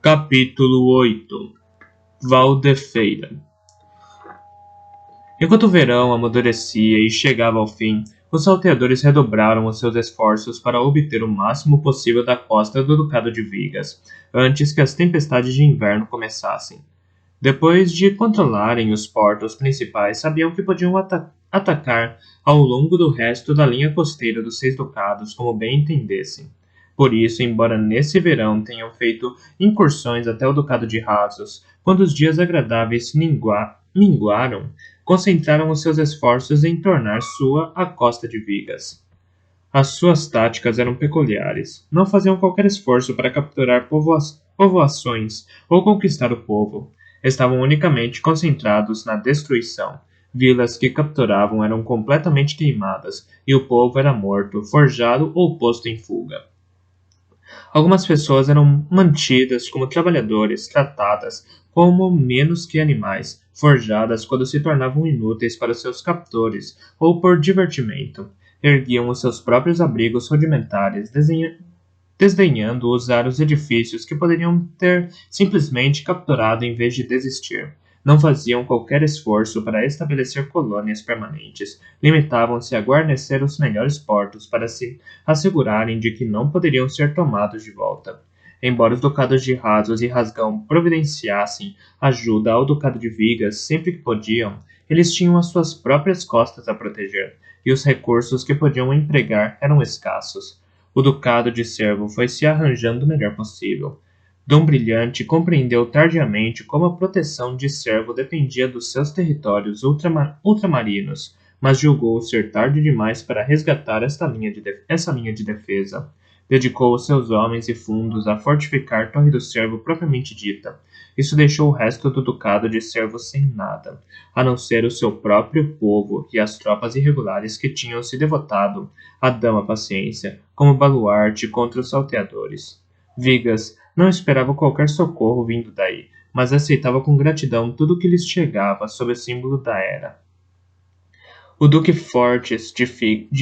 Capítulo 8. Valdefeira. Enquanto o verão amadurecia e chegava ao fim, os salteadores redobraram os seus esforços para obter o máximo possível da costa do Ducado de Vigas, antes que as tempestades de inverno começassem. Depois de controlarem os portos principais, sabiam que podiam atacar ao longo do resto da linha costeira dos Seis Ducados como bem entendessem. Por isso, embora nesse verão tenham feito incursões até o Ducado de Rasos, quando os dias agradáveis minguaram, concentraram os seus esforços em tornar sua a Costa de Vigas. As suas táticas eram peculiares. Não faziam qualquer esforço para capturar povoações ou conquistar o povo. Estavam unicamente concentrados na destruição. Vilas que capturavam eram completamente queimadas, e o povo era morto, forjado ou posto em fuga. Algumas pessoas eram mantidas como trabalhadores, tratadas como menos que animais, forjadas quando se tornavam inúteis para seus captores ou por divertimento. Erguiam os seus próprios abrigos rudimentares, desdenhando usar os edifícios que poderiam ter simplesmente capturado em vez de desistir. Não faziam qualquer esforço para estabelecer colônias permanentes. Limitavam-se a guarnecer os melhores portos para se assegurarem de que não poderiam ser tomados de volta. Embora os ducados de Rasos e Rasgão providenciassem ajuda ao Ducado de Vigas sempre que podiam, eles tinham as suas próprias costas a proteger, e os recursos que podiam empregar eram escassos. O Ducado de Cervo foi se arranjando o melhor possível. Dom Brilhante compreendeu tardiamente como a proteção de Cervo dependia dos seus territórios ultramarinos, mas julgou ser tarde demais para resgatar essa linha de defesa. Dedicou os seus homens e fundos a fortificar Torre do Cervo propriamente dita. Isso deixou o resto do Ducado de Cervo sem nada, a não ser o seu próprio povo e as tropas irregulares que tinham se devotado à Dama Paciência como baluarte contra os salteadores. Vigas não esperava qualquer socorro vindo daí, mas aceitava com gratidão tudo o que lhes chegava sob o símbolo da era. O Duque Fortes de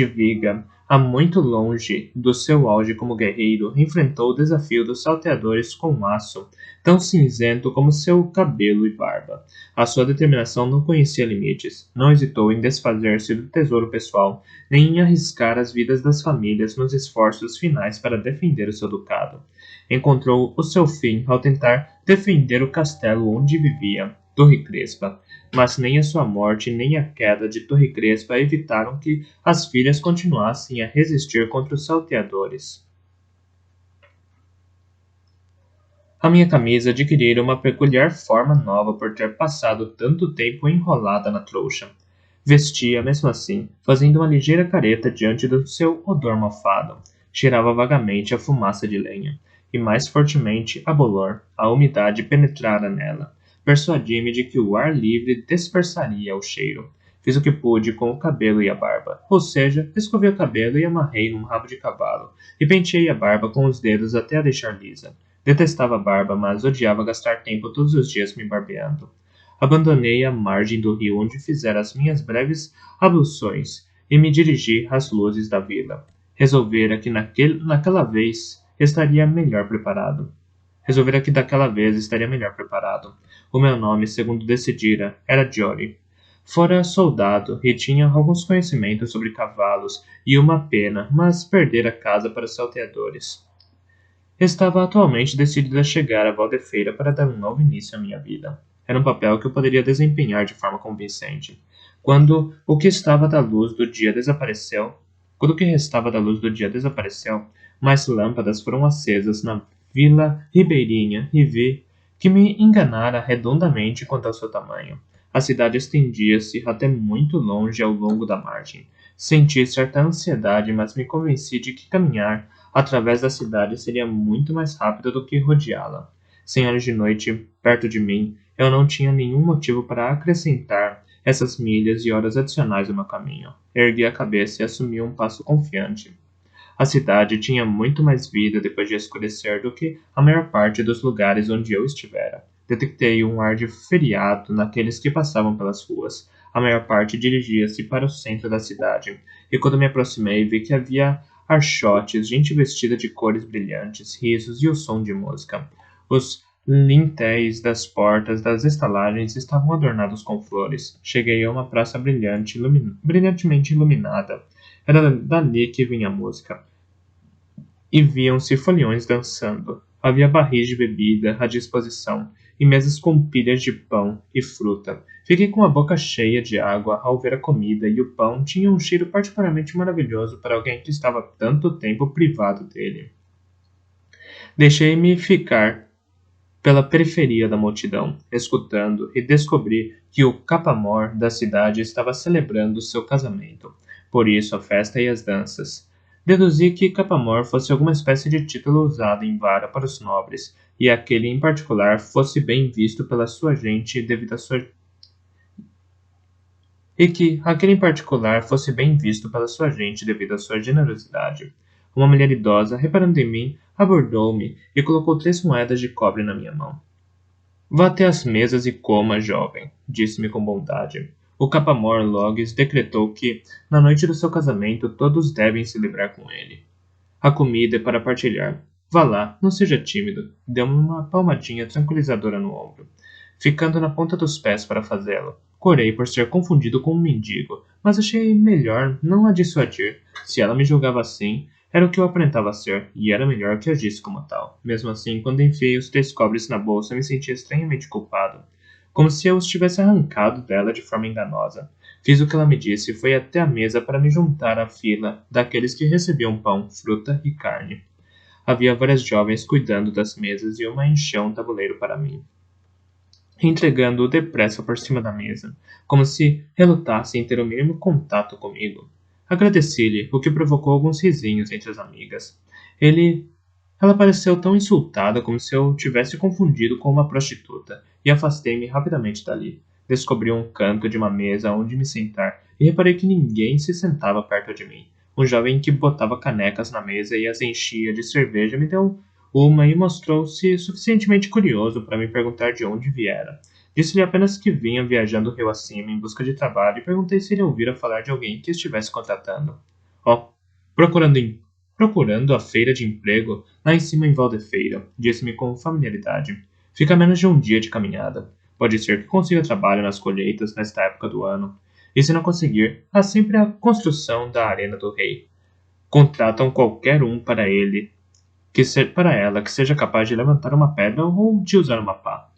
Viga, há muito longe do seu auge como guerreiro, enfrentou o desafio dos salteadores com um aço, tão cinzento como seu cabelo e barba. A sua determinação não conhecia limites. Não hesitou em desfazer-se do tesouro pessoal, nem em arriscar as vidas das famílias nos esforços finais para defender o seu ducado. Encontrou o seu fim ao tentar defender o castelo onde vivia, Torre Crespa, mas nem a sua morte nem a queda de Torre Crespa evitaram que as filhas continuassem a resistir contra os salteadores. A minha camisa adquirira uma peculiar forma nova por ter passado tanto tempo enrolada na trouxa. Vestia, mesmo assim, fazendo uma ligeira careta diante do seu odor mofado. Cheirava vagamente a fumaça de lenha, e mais fortemente a bolor. A umidade penetrara nela. Persuadi-me de que o ar livre dispersaria o cheiro. Fiz o que pude com o cabelo e a barba, ou seja, escovei o cabelo e amarrei num rabo de cavalo, e penteei a barba com os dedos até a deixar lisa. Detestava a barba, mas odiava gastar tempo todos os dias me barbeando. Abandonei a margem do rio onde fizera as minhas breves abluções, e me dirigi às luzes da vila. Resolvera que daquela vez estaria melhor preparado. O meu nome, segundo decidira, era Jory. Fora soldado e tinha alguns conhecimentos sobre cavalos e uma pena, mas perdera a casa para os salteadores. Estava atualmente decidido a chegar a Valdefeira para dar um novo início à minha vida. Era um papel que eu poderia desempenhar de forma convincente. Quando o que restava da luz do dia desapareceu, mais lâmpadas foram acesas na Vila Ribeirinha e vi que me enganara redondamente quanto ao seu tamanho. A cidade estendia-se até muito longe ao longo da margem. Senti certa ansiedade, mas me convenci de que caminhar através da cidade seria muito mais rápido do que rodeá-la. 100 anos de noite, perto de mim, eu não tinha nenhum motivo para acrescentar essas milhas e horas adicionais ao meu caminho. Ergui a cabeça e assumi um passo confiante. A cidade tinha muito mais vida depois de escurecer do que a maior parte dos lugares onde eu estivera. Detectei um ar de feriado naqueles que passavam pelas ruas. A maior parte dirigia-se para o centro da cidade, e quando me aproximei vi que havia archotes, gente vestida de cores brilhantes, risos e o som de música. Os Lintéis das portas das estalagens estavam adornados com flores. Cheguei a uma praça brilhantemente iluminada. Era dali que vinha a música. E viam-se foliões dançando. Havia barris de bebida à disposição, e mesas com pilhas de pão e fruta. Fiquei com a boca cheia de água ao ver a comida, e o pão tinha um cheiro particularmente maravilhoso para alguém que estava tanto tempo privado dele. Deixei-me ficar pela periferia da multidão, escutando, e descobri que o capamor da cidade estava celebrando seu casamento. Por isso a festa e as danças. Deduzi que capamor fosse alguma espécie de título usado em vara para os nobres, e aquele em particular fosse bem visto pela sua gente devido à sua e que aquele em particular fosse bem visto pela sua gente devido à sua generosidade. Uma mulher idosa, reparando em mim, abordou-me e colocou 3 moedas de cobre na minha mão. Vá até as mesas e coma, jovem, disse-me com bondade. O Capamor Logs decretou que, na noite do seu casamento, todos devem celebrar com ele. A comida é para partilhar. Vá lá, não seja tímido. Deu-me uma palmadinha tranquilizadora no ombro, ficando na ponta dos pés para fazê-lo. Corei por ser confundido com um mendigo, mas achei melhor não a dissuadir. Se ela me julgava assim, era o que eu aparentava ser, e era melhor que agisse como tal. Mesmo assim, quando enfiei os 3 cobres na bolsa, me sentia estranhamente culpado, como se eu os tivesse arrancado dela de forma enganosa. Fiz o que ela me disse e fui até a mesa para me juntar à fila daqueles que recebiam pão, fruta e carne. Havia várias jovens cuidando das mesas e uma encheu um tabuleiro para mim, entregando-o depressa por cima da mesa, como se relutasse em ter o mínimo contato comigo. Agradeci-lhe, o que provocou alguns risinhos entre as amigas. Ela pareceu tão insultada como se eu tivesse confundido com uma prostituta, e afastei-me rapidamente dali. Descobri um canto de uma mesa onde me sentar, e reparei que ninguém se sentava perto de mim. Um jovem que botava canecas na mesa e as enchia de cerveja me deu uma e mostrou-se suficientemente curioso para me perguntar de onde viera. Disse-lhe apenas que vinha viajando o rio acima em busca de trabalho e perguntei se ele ouvira falar de alguém que estivesse contratando. Oh, procurando, procurando a feira de emprego lá em cima em Valdefeira, disse-me com familiaridade. Fica a menos de um dia de caminhada. Pode ser que consiga trabalho nas colheitas nesta época do ano. E se não conseguir, há sempre a construção da Arena do Rei. Contratam qualquer um para ela que seja capaz de levantar uma pedra ou de usar uma pá.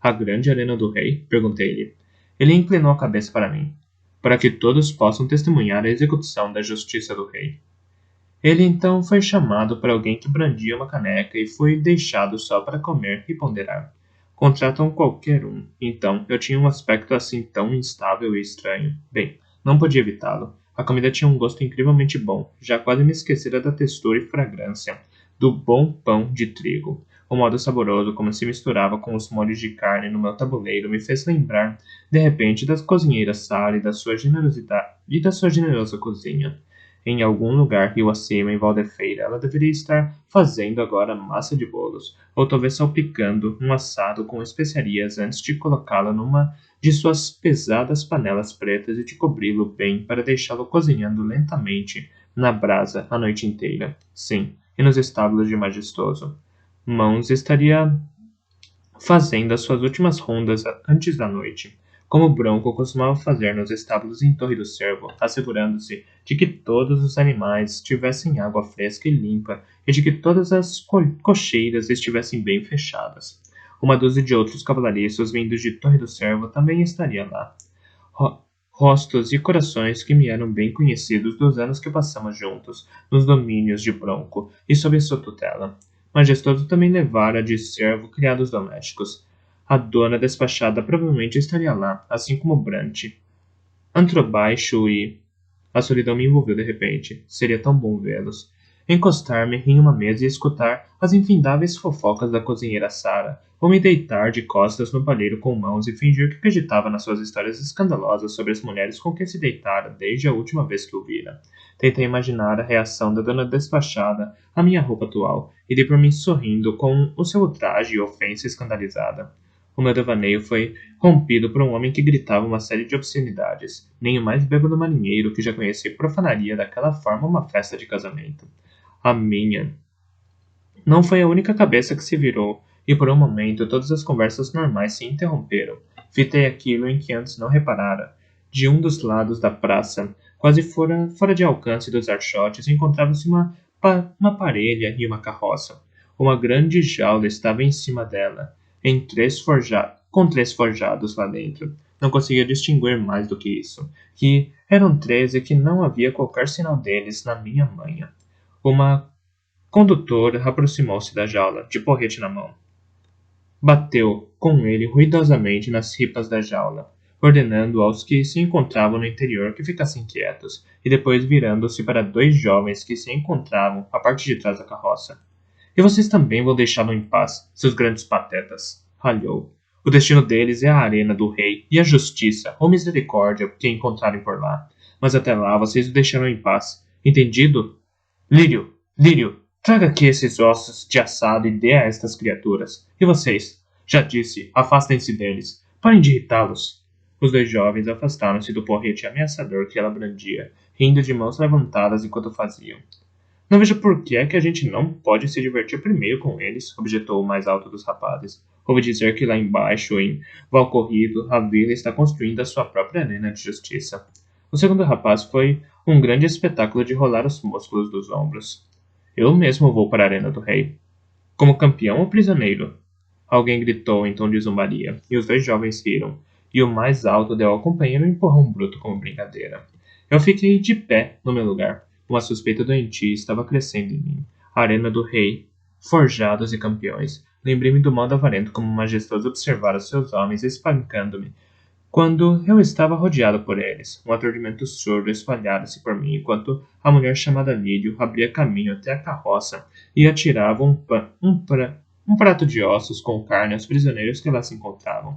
A grande arena do rei? Perguntei-lhe. Ele inclinou a cabeça para mim, para que todos possam testemunhar a execução da justiça do rei. Ele então foi chamado para alguém que brandia uma caneca e foi deixado só para comer e ponderar. Contratam qualquer um. Então, eu tinha um aspecto assim tão instável e estranho. Bem, não podia evitá-lo. A comida tinha um gosto incrivelmente bom. Já quase me esquecera da textura e fragrância do bom pão de trigo. O modo saboroso como se misturava com os molhos de carne no meu tabuleiro me fez lembrar, de repente, das cozinheiras Sara e da sua generosidade e da sua generosa cozinha. Em algum lugar rio acima, em Valdefeira, ela deveria estar fazendo agora massa de bolos, ou talvez salpicando um assado com especiarias antes de colocá-lo numa de suas pesadas panelas pretas e de cobri-lo bem para deixá-lo cozinhando lentamente na brasa a noite inteira. Sim, e nos estábulos de Majestoso. Mãos estaria fazendo as suas últimas rondas antes da noite, como Bronco costumava fazer nos estábulos em Torre do Cervo, assegurando-se de que todos os animais tivessem água fresca e limpa e de que todas as cocheiras estivessem bem fechadas. Uma dúzia de outros cavalariços vindos de Torre do Cervo também estaria lá. Rostos e corações que me eram bem conhecidos dos anos que passamos juntos nos domínios de Bronco e sob sua tutela. Majestoso também levara de servo criados domésticos. A dona despachada provavelmente estaria lá, assim como Brant. Antrobaixo e... A solidão me envolveu de repente. Seria tão bom vê-los. Encostar-me em uma mesa e escutar as infindáveis fofocas da cozinheira Sara, ou me deitar de costas no palheiro com mãos e fingir que acreditava nas suas histórias escandalosas sobre as mulheres com quem se deitara desde a última vez que o vira. Tentei imaginar a reação da dona despachada à minha roupa atual, e dei por mim sorrindo com o seu ultraje e ofensa escandalizada. O meu devaneio foi rompido por um homem que gritava uma série de obscenidades. Nem o mais bêbado marinheiro que já conheci profanaria daquela forma uma festa de casamento. A minha Não foi a única cabeça que se virou, e por um momento todas as conversas normais se interromperam. Fitei aquilo em que antes não reparara. De um dos lados da praça, quase fora de alcance dos archotes, encontrava-se uma parelha e uma carroça. Uma grande jaula estava em cima dela, com 3 forjados lá dentro. Não conseguia distinguir mais do que isso, que eram 13 e que não havia qualquer sinal deles na minha manha. Uma condutora aproximou-se da jaula, de porrete na mão. Bateu com ele ruidosamente nas ripas da jaula, ordenando aos que se encontravam no interior que ficassem quietos, e depois virando-se para 2 jovens que se encontravam à parte de trás da carroça. E vocês também vão deixá-lo em paz, seus grandes patetas, ralhou. O destino deles é a arena do rei e a justiça ou misericórdia que encontrarem por lá. Mas até lá vocês o deixarão em paz. Entendido? Lírio, traga aqui esses ossos de assado e dê a estas criaturas. E vocês? Já disse, afastem-se deles. Parem de irritá-los. Os 2 jovens afastaram-se do porrete ameaçador que ela brandia, rindo de mãos levantadas enquanto faziam. Não vejo por que é que a gente não pode se divertir primeiro com eles, objetou o mais alto dos rapazes. Ouvi dizer que lá embaixo, em Valcorrido, a vila está construindo a sua própria arena de justiça. O segundo rapaz foi um grande espetáculo de rolar os músculos dos ombros. Eu mesmo vou para a arena do rei. Como campeão ou prisioneiro? Alguém gritou em tom de zombaria, e os 2 jovens riram, e o mais alto deu ao companheiro um empurrão bruto como brincadeira. Eu fiquei de pé no meu lugar. Uma suspeita doentia estava crescendo em mim. A arena do rei, forjados e campeões. Lembrei-me do modo avarento como majestoso observara seus homens espancando-me. Quando eu estava rodeado por eles, um aturdimento surdo espalhara-se por mim enquanto a mulher chamada Lídio abria caminho até a carroça e atirava um prato de ossos com carne aos prisioneiros que lá se encontravam.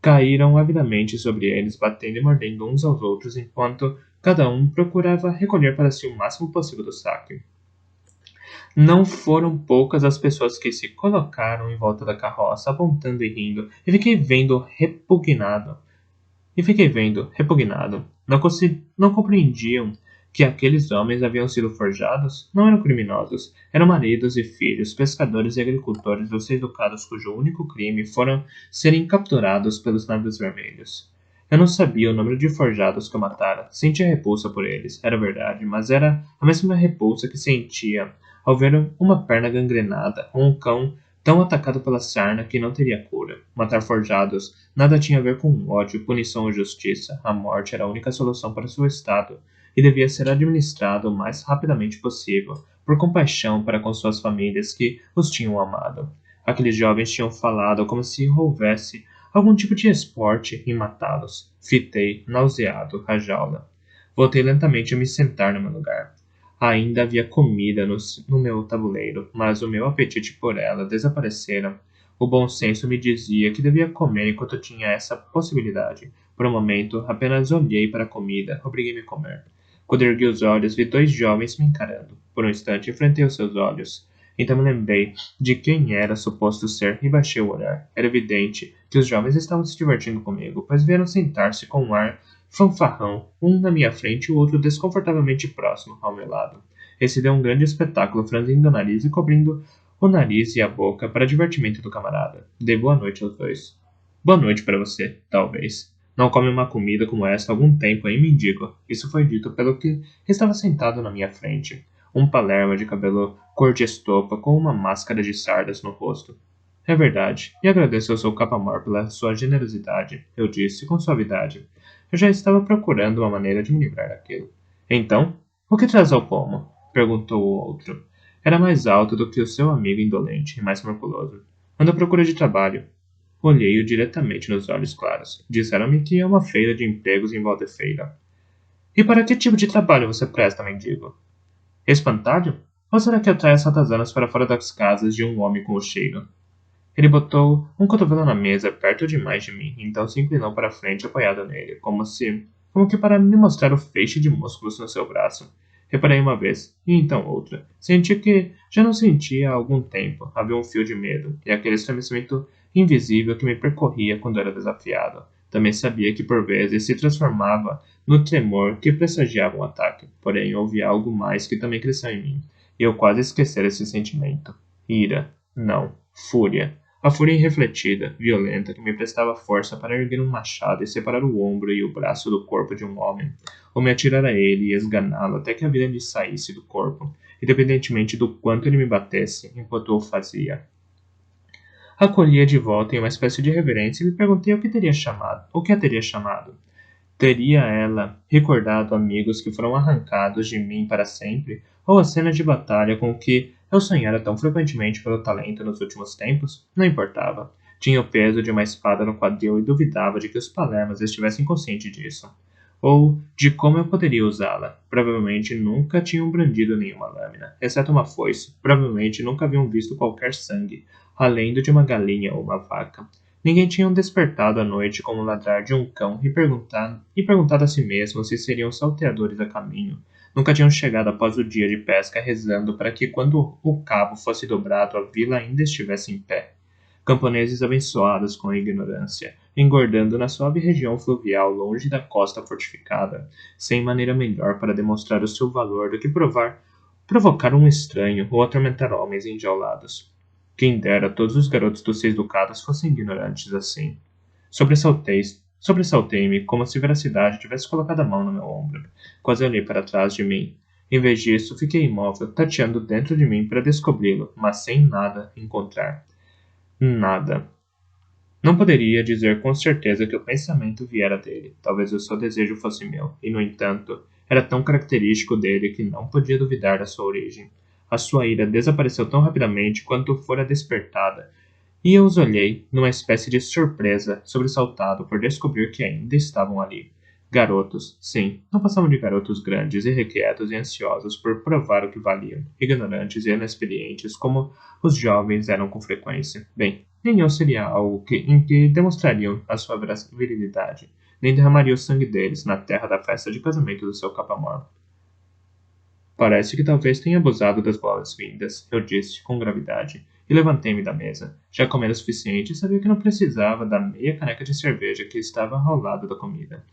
Caíram avidamente sobre eles, batendo e mordendo uns aos outros, enquanto cada um procurava recolher para si o máximo possível do saque. Não foram poucas as pessoas que se colocaram em volta da carroça, apontando e rindo, e fiquei vendo repugnado. Não compreendiam que aqueles homens haviam sido forjados? Não eram criminosos. Eram maridos e filhos, pescadores e agricultores dos 6 ducados cujo único crime foram serem capturados pelos navios vermelhos. Eu não sabia o número de forjados que eu matara. Sentia repulsa por eles, era verdade, mas era a mesma repulsa que sentia ao ver uma perna gangrenada ou um cão tão atacado pela sarna que não teria cura. Matar forjados nada tinha a ver com ódio, punição ou justiça. A morte era a única solução para seu estado e devia ser administrada o mais rapidamente possível, por compaixão para com suas famílias que os tinham amado. Aqueles jovens tinham falado como se houvesse algum tipo de esporte em matá-los. Fitei, nauseado, a jaula. Voltei lentamente a me sentar no meu lugar. Ainda havia comida no meu tabuleiro, mas o meu apetite por ela desaparecera. O bom senso me dizia que devia comer enquanto tinha essa possibilidade. Por um momento, apenas olhei para a comida, obriguei-me a comer. Quando ergui os olhos, vi 2 jovens me encarando. Por um instante, enfrentei os seus olhos. Então me lembrei de quem era suposto ser e baixei o olhar. Era evidente que os jovens estavam se divertindo comigo, pois vieram sentar-se com um ar fanfarrão, um na minha frente e o outro desconfortavelmente próximo, ao meu lado. Esse deu um grande espetáculo, franzindo o nariz e cobrindo o nariz e a boca para divertimento do camarada. Dei boa noite aos 2. Boa noite para você, talvez. Não come uma comida como esta há algum tempo, hein, mendigo? Isso foi dito pelo que estava sentado na minha frente. Um palerma de cabelo cor de estopa com uma máscara de sardas no rosto. É verdade, e agradeço ao seu capa-mor pela sua generosidade, eu disse com suavidade. Eu já estava procurando uma maneira de me livrar daquilo. Então, o que traz ao pomo? Perguntou o outro. Era mais alto do que o seu amigo indolente e mais musculoso. Ando à procura de trabalho. Olhei-o diretamente nos olhos claros. Disseram-me que é uma feira de empregos em Valdefeira. E para que tipo de trabalho você presta, mendigo? Espantalho? Ou será que atrai as ratazanas para fora das casas de um homem com o cheiro? Ele botou um cotovelo na mesa perto demais de mim, então se inclinou para a frente apoiado nele, como que para me mostrar o feixe de músculos no seu braço. Reparei uma vez, e então outra. Senti que já não sentia há algum tempo. Havia um fio de medo, e aquele estremecimento invisível que me percorria quando era desafiado. Também sabia que por vezes se transformava no tremor que pressagiava um ataque. Porém, houve algo mais que também cresceu em mim, e eu quase esquecera esse sentimento. Ira. Não. Fúria. A fúria irrefletida, violenta, que me prestava força para erguer um machado e separar o ombro e o braço do corpo de um homem, ou me atirar a ele e esganá-lo até que a vida lhe saísse do corpo, independentemente do quanto ele me batesse, enquanto o fazia. Acolhi-a de volta em uma espécie de reverência e me perguntei o que a teria chamado. Teria ela recordado amigos que foram arrancados de mim para sempre, ou as cenas de batalha com que eu sonhara tão frequentemente pelo talento nos últimos tempos? Não importava. Tinha o peso de uma espada no quadril e duvidava de que os Palermas estivessem conscientes disso. Ou de como eu poderia usá-la. Provavelmente nunca tinham brandido nenhuma lâmina, exceto uma foice. Provavelmente nunca haviam visto qualquer sangue, além do de uma galinha ou uma vaca. Ninguém tinha despertado à noite com o ladrar de um cão e perguntado a si mesmo se seriam salteadores a caminho. Nunca tinham chegado após o dia de pesca rezando para que, quando o cabo fosse dobrado, a vila ainda estivesse em pé. Camponeses abençoados com a ignorância, engordando na suave região fluvial longe da costa fortificada, sem maneira melhor para demonstrar o seu valor do que provocar um estranho ou atormentar homens enjaulados. Quem dera todos os garotos dos 6 ducados fossem ignorantes assim. Sobressaltei-me como se veracidade tivesse colocado a mão no meu ombro. Quase olhei para trás de mim. Em vez disso, fiquei imóvel, tateando dentro de mim para descobri-lo, mas sem nada encontrar. Nada. Não poderia dizer com certeza que o pensamento viera dele. Talvez o seu desejo fosse meu, e no entanto, era tão característico dele que não podia duvidar da sua origem. A sua ira desapareceu tão rapidamente quanto fora despertada, e eu os olhei numa espécie de surpresa, sobressaltado por descobrir que ainda estavam ali. Garotos, sim, não passavam de garotos grandes, irrequietos e ansiosos por provar o que valiam, ignorantes e inexperientes como os jovens eram com frequência. Bem, nem eu seria algo em que demonstrariam a sua virilidade, nem derramaria o sangue deles na terra da festa de casamento do seu capamor. Parece que talvez tenha abusado das boas-vindas, eu disse, com gravidade, e levantei-me da mesa. Já comera o suficiente e sabia que não precisava da meia caneca de cerveja que estava ao lado da comida.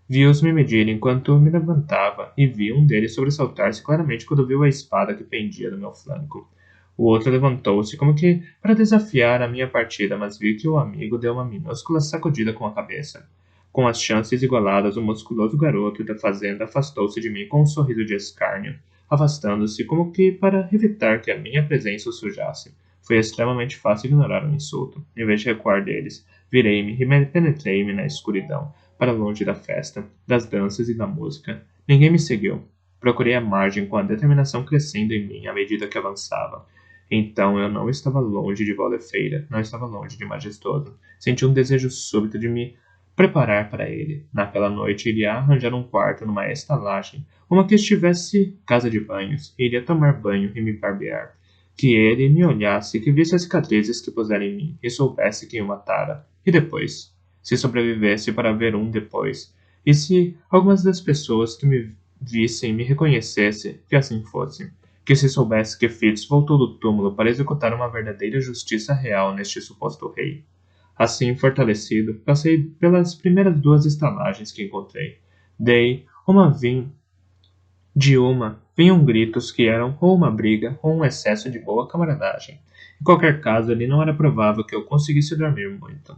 Vi-os me medir enquanto me levantava e vi um deles sobressaltar-se claramente quando viu a espada que pendia do meu flanco. O outro levantou-se como que para desafiar a minha partida, mas vi que o amigo deu uma minúscula sacudida com a cabeça. Com as chances igualadas, o musculoso garoto da fazenda afastou-se de mim com um sorriso de escárnio, afastando-se como que para evitar que a minha presença o sujasse. Foi extremamente fácil ignorar o insulto. Em vez de recuar deles, virei-me e penetrei-me na escuridão, para longe da festa, das danças e da música. Ninguém me seguiu. Procurei a margem com a determinação crescendo em mim à medida que avançava. Então eu não estava longe de Valdefeira, não estava longe de majestoso. Senti um desejo súbito de me preparar para ele. Naquela noite iria arranjar um quarto numa estalagem, uma que estivesse casa de banhos, e iria tomar banho e me barbear. Que ele me olhasse, que visse as cicatrizes que pusera em mim, e soubesse quem o matara. E depois? Se sobrevivesse para ver um depois. E se algumas das pessoas que me vissem me reconhecessem, que assim fosse. Que se soubesse que Fitz voltou do túmulo para executar uma verdadeira justiça real neste suposto rei. Assim, fortalecido, passei pelas primeiras 2 estalagens que encontrei. De uma, vinham gritos que eram ou uma briga ou um excesso de boa camaradagem. Em qualquer caso, ali não era provável que eu conseguisse dormir muito.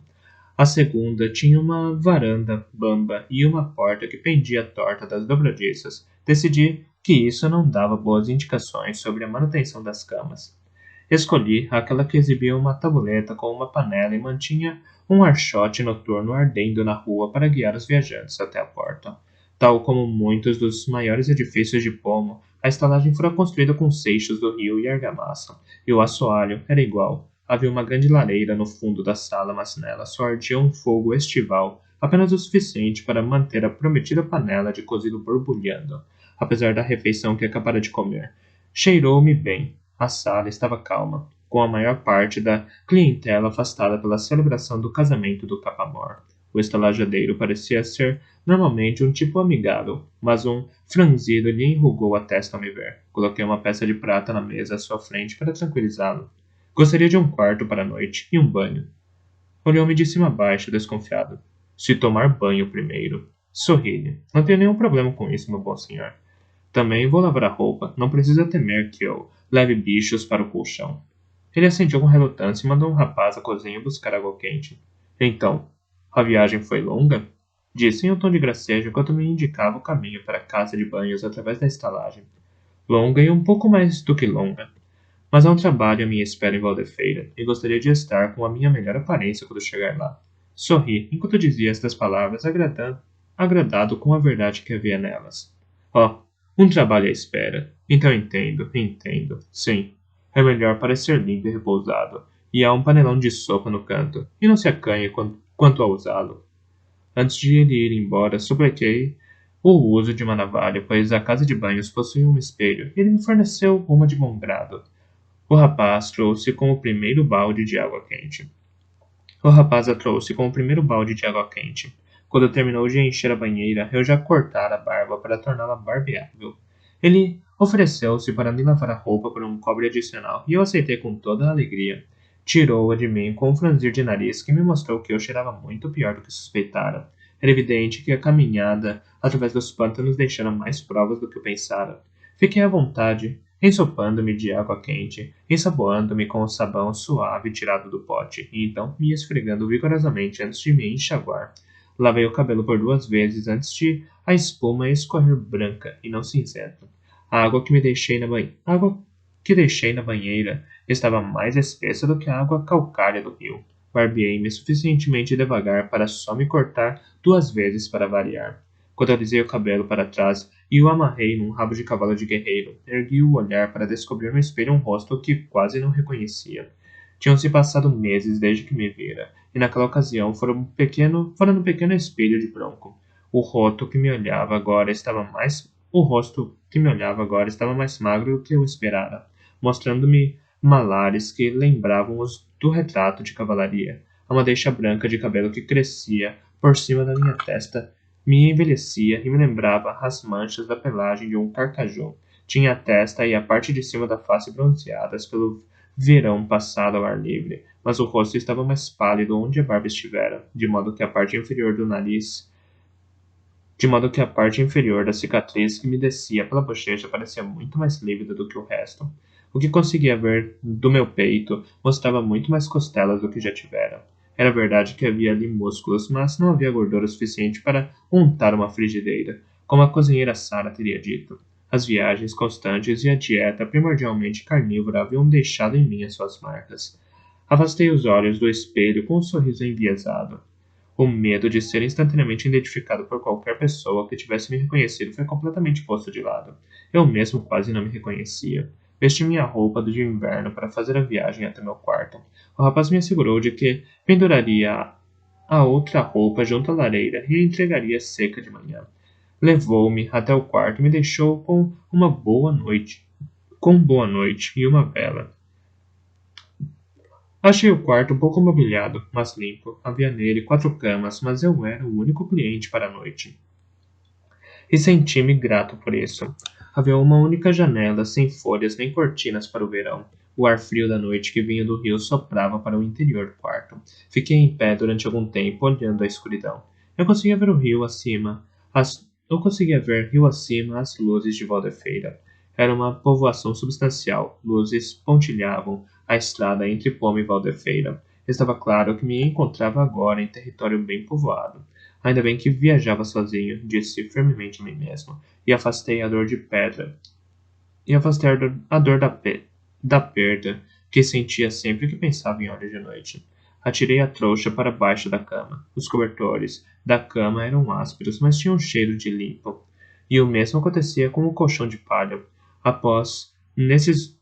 A segunda tinha uma varanda bamba e uma porta que pendia torta das dobradiças. Decidi que isso não dava boas indicações sobre a manutenção das camas. Escolhi aquela que exibia uma tabuleta com uma panela e mantinha um archote noturno ardendo na rua para guiar os viajantes até a porta. Tal como muitos dos maiores edifícios de Pomo, a estalagem fora construída com seixos do rio e argamassa, e o assoalho era igual. Havia uma grande lareira no fundo da sala, mas nela só ardia um fogo estival, apenas o suficiente para manter a prometida panela de cozido borbulhando, apesar da refeição que acabara de comer. Cheirou-me bem. A sala estava calma, com a maior parte da clientela afastada pela celebração do casamento do Capamor. O estalajadeiro parecia ser normalmente um tipo amigável, mas um franzido lhe enrugou a testa ao me ver. Coloquei uma peça de prata na mesa à sua frente para tranquilizá-lo. Gostaria de um quarto para a noite e um banho. Olhou-me de cima a baixo, desconfiado. Se tomar banho primeiro. Sorri-lhe. Não tenho nenhum problema com isso, meu bom senhor. Também vou lavar a roupa. Não precisa temer que eu leve bichos para o colchão. Ele assentiu com relutância e mandou um rapaz à cozinha buscar água quente. Então, a viagem foi longa? Disse em um tom de gracejo enquanto me indicava o caminho para a casa de banhos através da estalagem. Longa e um pouco mais do que longa. Mas há um trabalho à minha espera em Valdefeira, e gostaria de estar com a minha melhor aparência quando chegar lá. Sorri enquanto dizia estas palavras, agradado com a verdade que havia nelas. Oh, um trabalho à espera. Então entendo. Sim, é melhor parecer limpo e repousado, e há um panelão de sopa no canto, e não se acanhe quanto a usá-lo. Antes de ele ir embora, supliquei o uso de uma navalha, pois a casa de banhos possuía um espelho, e ele me forneceu uma de bom grado. O rapaz trouxe com o primeiro balde de água quente. O rapaz a trouxe com o primeiro balde de água quente. Quando terminou de encher a banheira, eu já cortara a barba para torná-la barbeável. Ele ofereceu-se para me lavar a roupa por um cobre adicional, e eu aceitei com toda a alegria. Tirou-a de mim com um franzir de nariz que me mostrou que eu cheirava muito pior do que suspeitara. Era evidente que a caminhada através dos pântanos deixara mais provas do que eu pensara. Fiquei à vontade, ensopando-me de água quente, ensaboando-me com o sabão suave tirado do pote, e então me esfregando vigorosamente antes de me enxaguar. Lavei o cabelo por 2 vezes antes de a espuma escorrer branca e não cinzenta. A água que deixei na banheira estava mais espessa do que a água calcária do rio. Barbeei-me suficientemente devagar para só me cortar 2 vezes para variar. Quando alisei o cabelo para trás e o amarrei num rabo de cavalo de guerreiro, ergui o olhar para descobrir no espelho um rosto que quase não reconhecia. Tinham-se passado meses desde que me vira, e naquela ocasião fora no pequeno espelho de bronco. O rosto que me olhava agora estava mais magro do que eu esperara, mostrando-me malares que lembravam os do retrato de cavalaria. A madeixa branca de cabelo que crescia por cima da minha testa me envelhecia e me lembrava as manchas da pelagem de um carcajou. Tinha a testa e a parte de cima da face bronzeadas pelo verão passado ao ar livre, mas o rosto estava mais pálido onde a barba estivera, de modo que a parte inferior da cicatriz que me descia pela bochecha parecia muito mais lívida do que o resto. O que conseguia ver do meu peito mostrava muito mais costelas do que já tivera. Era verdade que havia ali músculos, mas não havia gordura suficiente para untar uma frigideira, como a cozinheira Sara teria dito. As viagens constantes e a dieta primordialmente carnívora haviam deixado em mim as suas marcas. Afastei os olhos do espelho com um sorriso enviesado. O medo de ser instantaneamente identificado por qualquer pessoa que tivesse me reconhecido foi completamente posto de lado. Eu mesmo quase não me reconhecia. Vesti minha roupa de inverno para fazer a viagem até meu quarto. O rapaz me assegurou de que penduraria a outra roupa junto à lareira e a entregaria seca de manhã. Levou-me até o quarto e me deixou com boa noite e uma vela. Achei o quarto um pouco mobiliado, mas limpo. Havia nele 4 camas, mas eu era o único cliente para a noite. E senti-me grato por isso. Havia uma única janela, sem folhas nem cortinas para o verão. O ar frio da noite que vinha do rio soprava para o interior do quarto. Fiquei em pé durante algum tempo, olhando a escuridão. Eu conseguia ver rio acima as luzes de Valdefeira. Era uma povoação substancial. Luzes pontilhavam a estrada entre Poma e Valdefeira. Estava claro que me encontrava agora em território bem povoado. Ainda bem que viajava sozinho, disse firmemente a mim mesmo, e afastei a dor de pedra, e afastei a dor da perda que sentia sempre que pensava em horas de noite. Atirei a trouxa para baixo da cama. Os cobertores da cama eram ásperos, mas tinham cheiro de limpo. E o mesmo acontecia com o colchão de palha. Após, nesses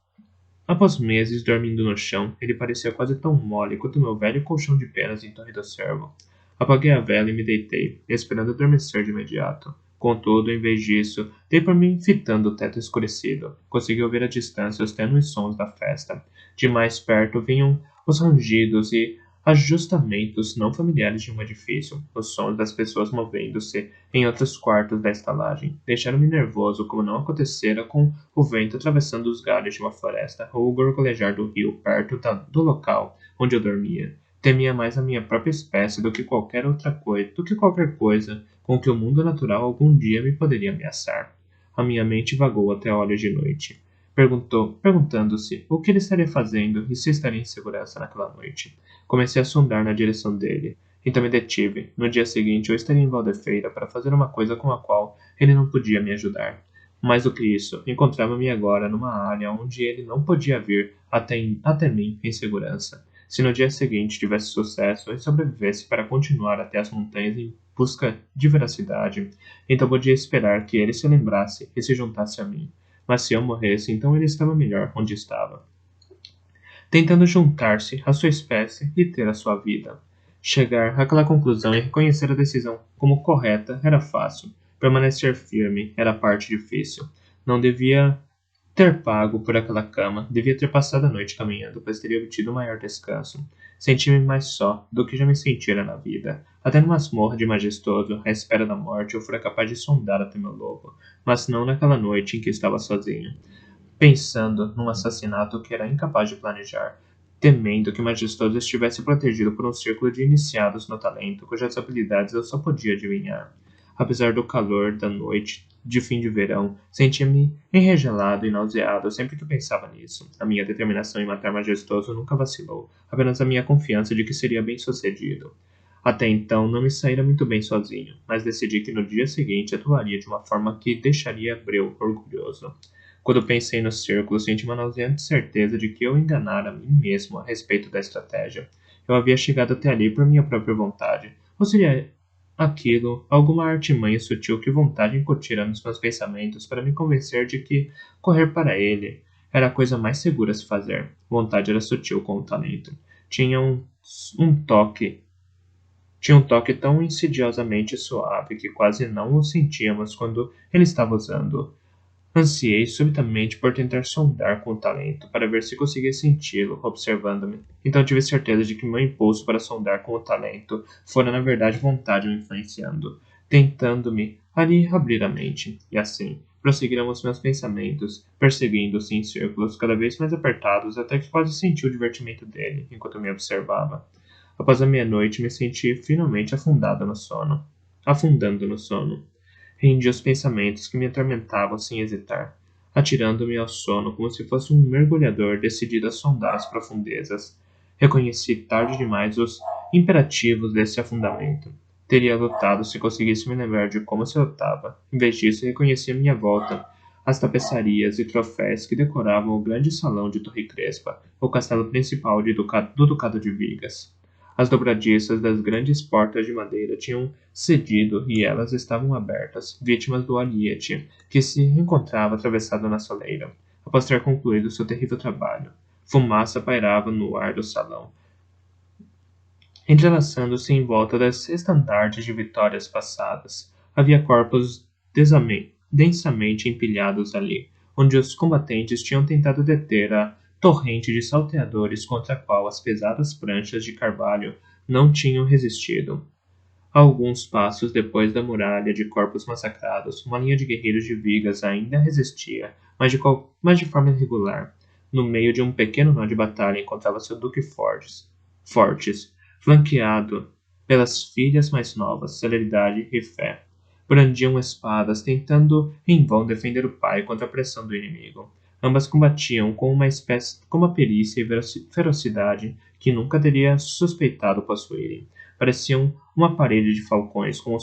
Após meses dormindo no chão, ele parecia quase tão mole quanto meu velho colchão de penas em Torre do Cervo. Apaguei a vela e me deitei, esperando adormecer de imediato. Contudo, em vez disso, dei por mim fitando o teto escurecido. Consegui ouvir à distância os tênues sons da festa. De mais perto vinham os rangidos e ajustamentos não familiares de um edifício, os sons das pessoas movendo-se em outros quartos da estalagem. Deixaram-me nervoso como não acontecera com o vento atravessando os galhos de uma floresta ou o gorgolejar do rio perto do local onde eu dormia. Temia mais a minha própria espécie do que qualquer coisa com que o mundo natural algum dia me poderia ameaçar. A minha mente vagou até olhos de noite. perguntando-se o que ele estaria fazendo e se estaria em segurança naquela noite. Comecei a sondar na direção dele. Então me detive. No dia seguinte eu estaria em Valdefeira para fazer uma coisa com a qual ele não podia me ajudar. Mais do que isso, encontrava-me agora numa área onde ele não podia vir até mim em segurança. Se no dia seguinte tivesse sucesso e sobrevivesse para continuar até as montanhas em busca de veracidade, então podia esperar que ele se lembrasse e se juntasse a mim. Mas se eu morresse, então ele estava melhor onde estava, tentando juntar-se à sua espécie e ter a sua vida. Chegar àquela conclusão e reconhecer a decisão como correta era fácil. Permanecer firme era a parte difícil. Não devia ter pago por aquela cama, devia ter passado a noite caminhando, pois teria obtido maior descanso. Senti-me mais só do que já me sentira na vida. Até no masmorra de majestoso, à espera da morte, eu fora capaz de sondar até meu lobo, mas não naquela noite em que estava sozinho, pensando num assassinato que era incapaz de planejar, temendo que Majestoso estivesse protegido por um círculo de iniciados no talento, cujas habilidades eu só podia adivinhar. Apesar do calor da noite de fim de verão, sentia-me enregelado e nauseado sempre que pensava nisso. A minha determinação em matar Majestoso nunca vacilou, apenas a minha confiança de que seria bem-sucedido. Até então não me saíra muito bem sozinho, mas decidi que no dia seguinte atuaria de uma forma que deixaria Abreu orgulhoso. Quando pensei no círculo, senti uma nauseante certeza de que eu enganara a mim mesmo a respeito da estratégia. Eu havia chegado até ali por minha própria vontade. Ou seria aquilo alguma artimanha sutil que vontade incutira nos meus pensamentos para me convencer de que correr para ele era a coisa mais segura a se fazer? Vontade era sutil como o talento. Tinha um toque. Tinha um toque tão insidiosamente suave que quase não o sentíamos quando ele estava usando. Ansiei subitamente por tentar sondar com o talento, para ver se conseguia senti-lo, observando-me. Então tive certeza de que meu impulso para sondar com o talento fora na verdade vontade o influenciando, tentando-me ali abrir a mente. E assim, prosseguiram os meus pensamentos, perseguindo-se em círculos cada vez mais apertados até que quase senti o divertimento dele, enquanto me observava. Após a meia-noite me senti finalmente afundando no sono. Rendi os pensamentos que me atormentavam sem hesitar, atirando-me ao sono como se fosse um mergulhador decidido a sondar as profundezas. Reconheci tarde demais os imperativos desse afundamento. Teria lutado se conseguisse me lembrar de como se lutava. Em vez disso, reconheci à minha volta as tapeçarias e troféus que decoravam o grande salão de Torre Crespa, o castelo principal do Ducado de Vigas. As dobradiças das grandes portas de madeira tinham cedido e elas estavam abertas, vítimas do alliete, que se encontrava atravessado na soleira, após ter concluído seu terrível trabalho. Fumaça pairava no ar do salão, entrelaçando-se em volta das estandartes de vitórias passadas. Havia corpos densamente empilhados ali, onde os combatentes tinham tentado deter a torrente de salteadores contra a qual as pesadas pranchas de carvalho não tinham resistido. A alguns passos depois da muralha de corpos massacrados, uma linha de guerreiros de vigas ainda resistia, mas de forma irregular. No meio de um pequeno nó de batalha encontrava-se o Duque Fortes, flanqueado pelas filhas mais novas, Celeridade e Fé. Brandiam espadas, tentando em vão defender o pai contra a pressão do inimigo. Ambas combatiam com uma perícia e ferocidade que nunca teria suspeitado possuírem. Pareciam uma parede de falcões com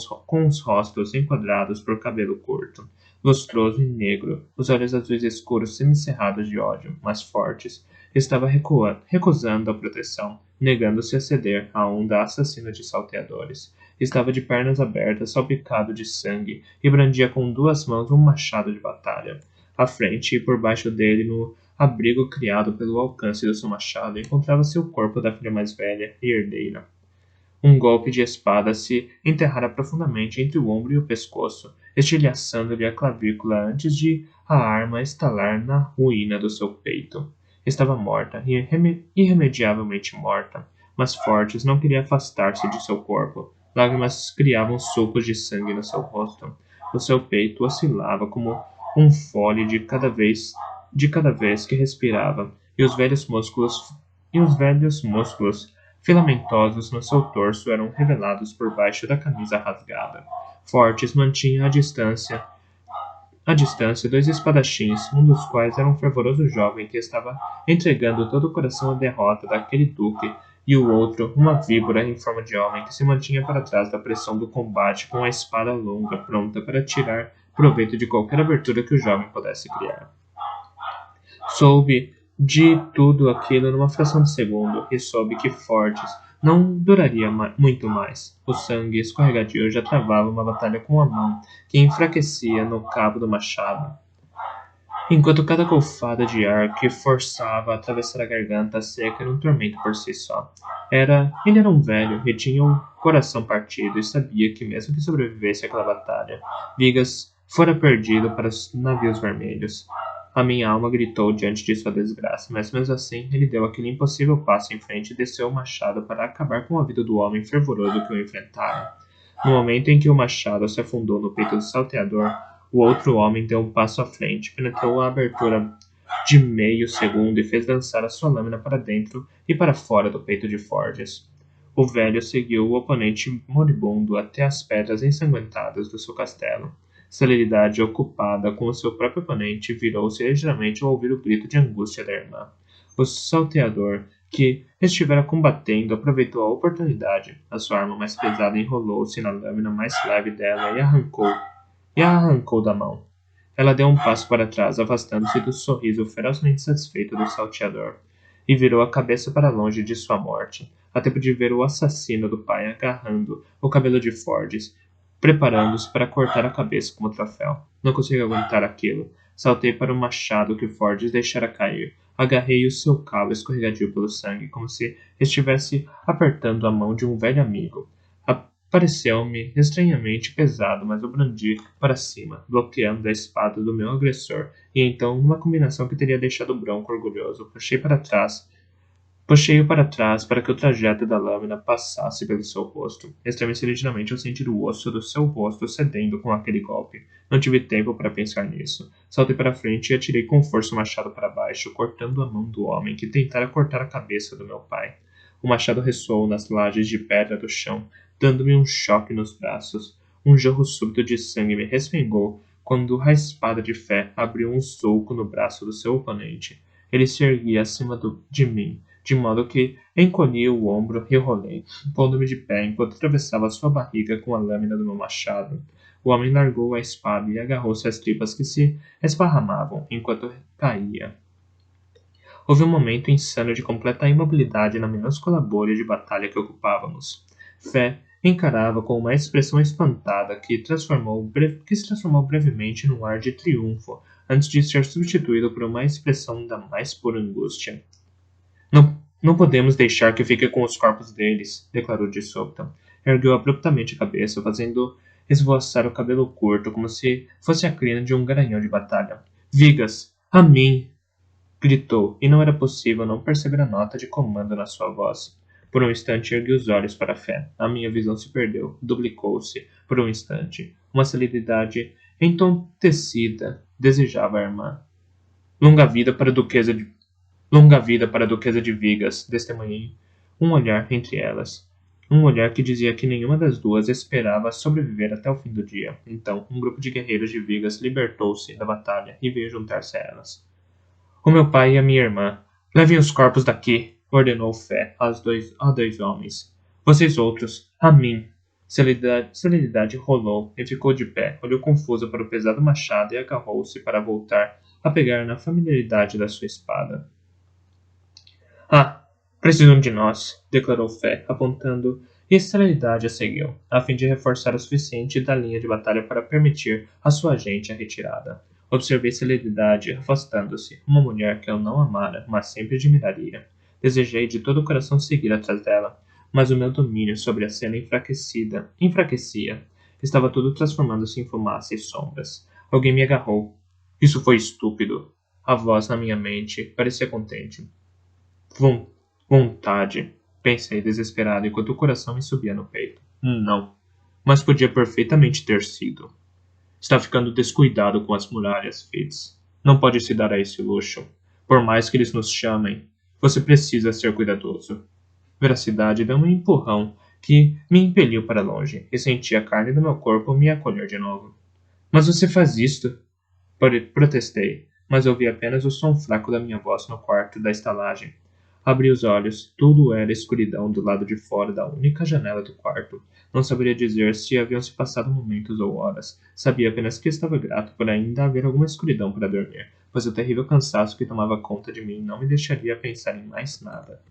os rostos enquadrados por cabelo curto, lustroso e negro, os olhos azuis escuros semicerrados de ódio, mas fortes. Estava recusando a proteção, negando-se a ceder à onda assassina de salteadores. Estava de pernas abertas, salpicado de sangue, e brandia com duas mãos um machado de batalha. À frente e por baixo dele, no abrigo criado pelo alcance do seu machado, encontrava-se o corpo da filha mais velha e herdeira. Um golpe de espada se enterrara profundamente entre o ombro e o pescoço, estilhaçando-lhe a clavícula antes de a arma estalar na ruína do seu peito. Estava morta, irremediavelmente morta, mas Fortes não queria afastar-se de seu corpo. Lágrimas criavam sulcos de sangue no seu rosto. O seu peito oscilava como um fole de cada vez que respirava, e os velhos músculos filamentosos no seu torso eram revelados por baixo da camisa rasgada. Fortes mantinha a distância À distância, dois espadachins, um dos quais era um fervoroso jovem que estava entregando todo o coração à derrota daquele duque, e o outro, uma víbora em forma de homem que se mantinha para trás da pressão do combate com a espada longa pronta para tirar proveito de qualquer abertura que o jovem pudesse criar. Soube de tudo aquilo numa fração de segundo e soube que Fortes não duraria muito mais. O sangue escorregadio já travava uma batalha com a mão que enfraquecia no cabo do machado, enquanto cada golfada de ar que forçava a atravessar a garganta seca era um tormento por si só. Ele era um velho e tinha o coração partido e sabia que mesmo que sobrevivesse àquela batalha, Vigas fora perdido para os navios vermelhos. A minha alma gritou diante de sua desgraça, mas mesmo assim ele deu aquele impossível passo em frente e desceu o machado para acabar com a vida do homem fervoroso que o enfrentara. No momento em que o machado se afundou no peito do salteador, o outro homem deu um passo à frente, penetrou a abertura de meio segundo e fez dançar a sua lâmina para dentro e para fora do peito de Forges. O velho seguiu o oponente moribundo até as pedras ensanguentadas do seu castelo. Celeridade, ocupada com o seu próprio oponente, virou-se ligeiramente ao ouvir o grito de angústia da irmã. O salteador, que estivera combatendo, aproveitou a oportunidade. A sua arma mais pesada enrolou-se na lâmina mais leve dela e a arrancou da mão. Ela deu um passo para trás, afastando-se do sorriso ferozmente satisfeito do salteador, e virou a cabeça para longe de sua morte, a tempo de ver o assassino do pai agarrando o cabelo de Forges, preparando-se para cortar a cabeça como troféu. Não consegui aguentar aquilo. Saltei para o machado que Forges deixara cair. Agarrei o seu cabo escorregadio pelo sangue, como se estivesse apertando a mão de um velho amigo. Pareceu-me estranhamente pesado, mas o brandi para cima, bloqueando a espada do meu agressor, e então, numa combinação que teria deixado o Bronco orgulhoso, puxei-o para trás para que o trajeto da lâmina passasse pelo seu rosto. Estremeci ligeiramente ao sentir o osso do seu rosto cedendo com aquele golpe. Não tive tempo para pensar nisso. Saltei para frente e atirei com força o machado para baixo, cortando a mão do homem que tentara cortar a cabeça do meu pai. O machado ressoou nas lajes de pedra do chão, dando-me um choque nos braços. Um jorro súbito de sangue me respingou quando a espada de fé abriu um sulco no braço do seu oponente. Ele se erguia acima de mim, de modo que encolhi o ombro e rolei, pondo-me de pé enquanto atravessava sua barriga com a lâmina do meu machado. O homem largou a espada e agarrou-se às tripas que se esparramavam enquanto caía. Houve um momento insano de completa imobilidade na minúscula bolha de batalha que ocupávamos. Fé encarava com uma expressão espantada que se transformou brevemente num ar de triunfo, antes de ser substituído por uma expressão da mais pura angústia. Não podemos deixar que fique com os corpos deles, declarou de súbito. Ergueu abruptamente a cabeça, fazendo esvoaçar o cabelo curto, como se fosse a crina de um garanhão de batalha. Vigas, a mim! Gritou, e não era possível não perceber a nota de comando na sua voz. Por um instante ergui os olhos para a fé. A minha visão se perdeu, duplicou-se, por um instante. Uma celeridade entontecida desejava a irmã. Longa vida para a duquesa de Vigas, testemunhei um olhar entre elas. Um olhar que dizia que nenhuma das duas esperava sobreviver até o fim do dia. Então, um grupo de guerreiros de Vigas libertou-se da batalha e veio juntar-se a elas. O meu pai e a minha irmã, levem os corpos daqui, ordenou Fé a dois homens. Vocês outros, a mim. Celeridade rolou e ficou de pé, olhou confusa para o pesado machado e agarrou-se para voltar a pegar na familiaridade da sua espada. Ah, precisam de nós, declarou Fé, apontando, e Celeridade a seguiu, a fim de reforçar o suficiente da linha de batalha para permitir a sua gente a retirada. Observei Celeridade afastando-se, uma mulher que eu não amara, mas sempre admiraria. Desejei de todo o coração seguir atrás dela, mas o meu domínio sobre a cena enfraquecia. Estava tudo transformando-se em fumaça e sombras. Alguém me agarrou. Isso foi estúpido. A voz na minha mente parecia contente. Vontade, pensei desesperado enquanto o coração me subia no peito. Não, mas podia perfeitamente ter sido. Está ficando descuidado com as muralhas, Fitz. Não pode se dar a esse luxo. Por mais que eles nos chamem, você precisa ser cuidadoso. Veracidade deu um empurrão que me impeliu para longe e senti a carne do meu corpo me acolher de novo. Mas você faz isto? Protestei, mas ouvi apenas o som fraco da minha voz no quarto da estalagem. Abri os olhos. Tudo era escuridão do lado de fora da única janela do quarto. Não saberia dizer se haviam se passado momentos ou horas. Sabia apenas que estava grato por ainda haver alguma escuridão para dormir, pois o terrível cansaço que tomava conta de mim não me deixaria pensar em mais nada.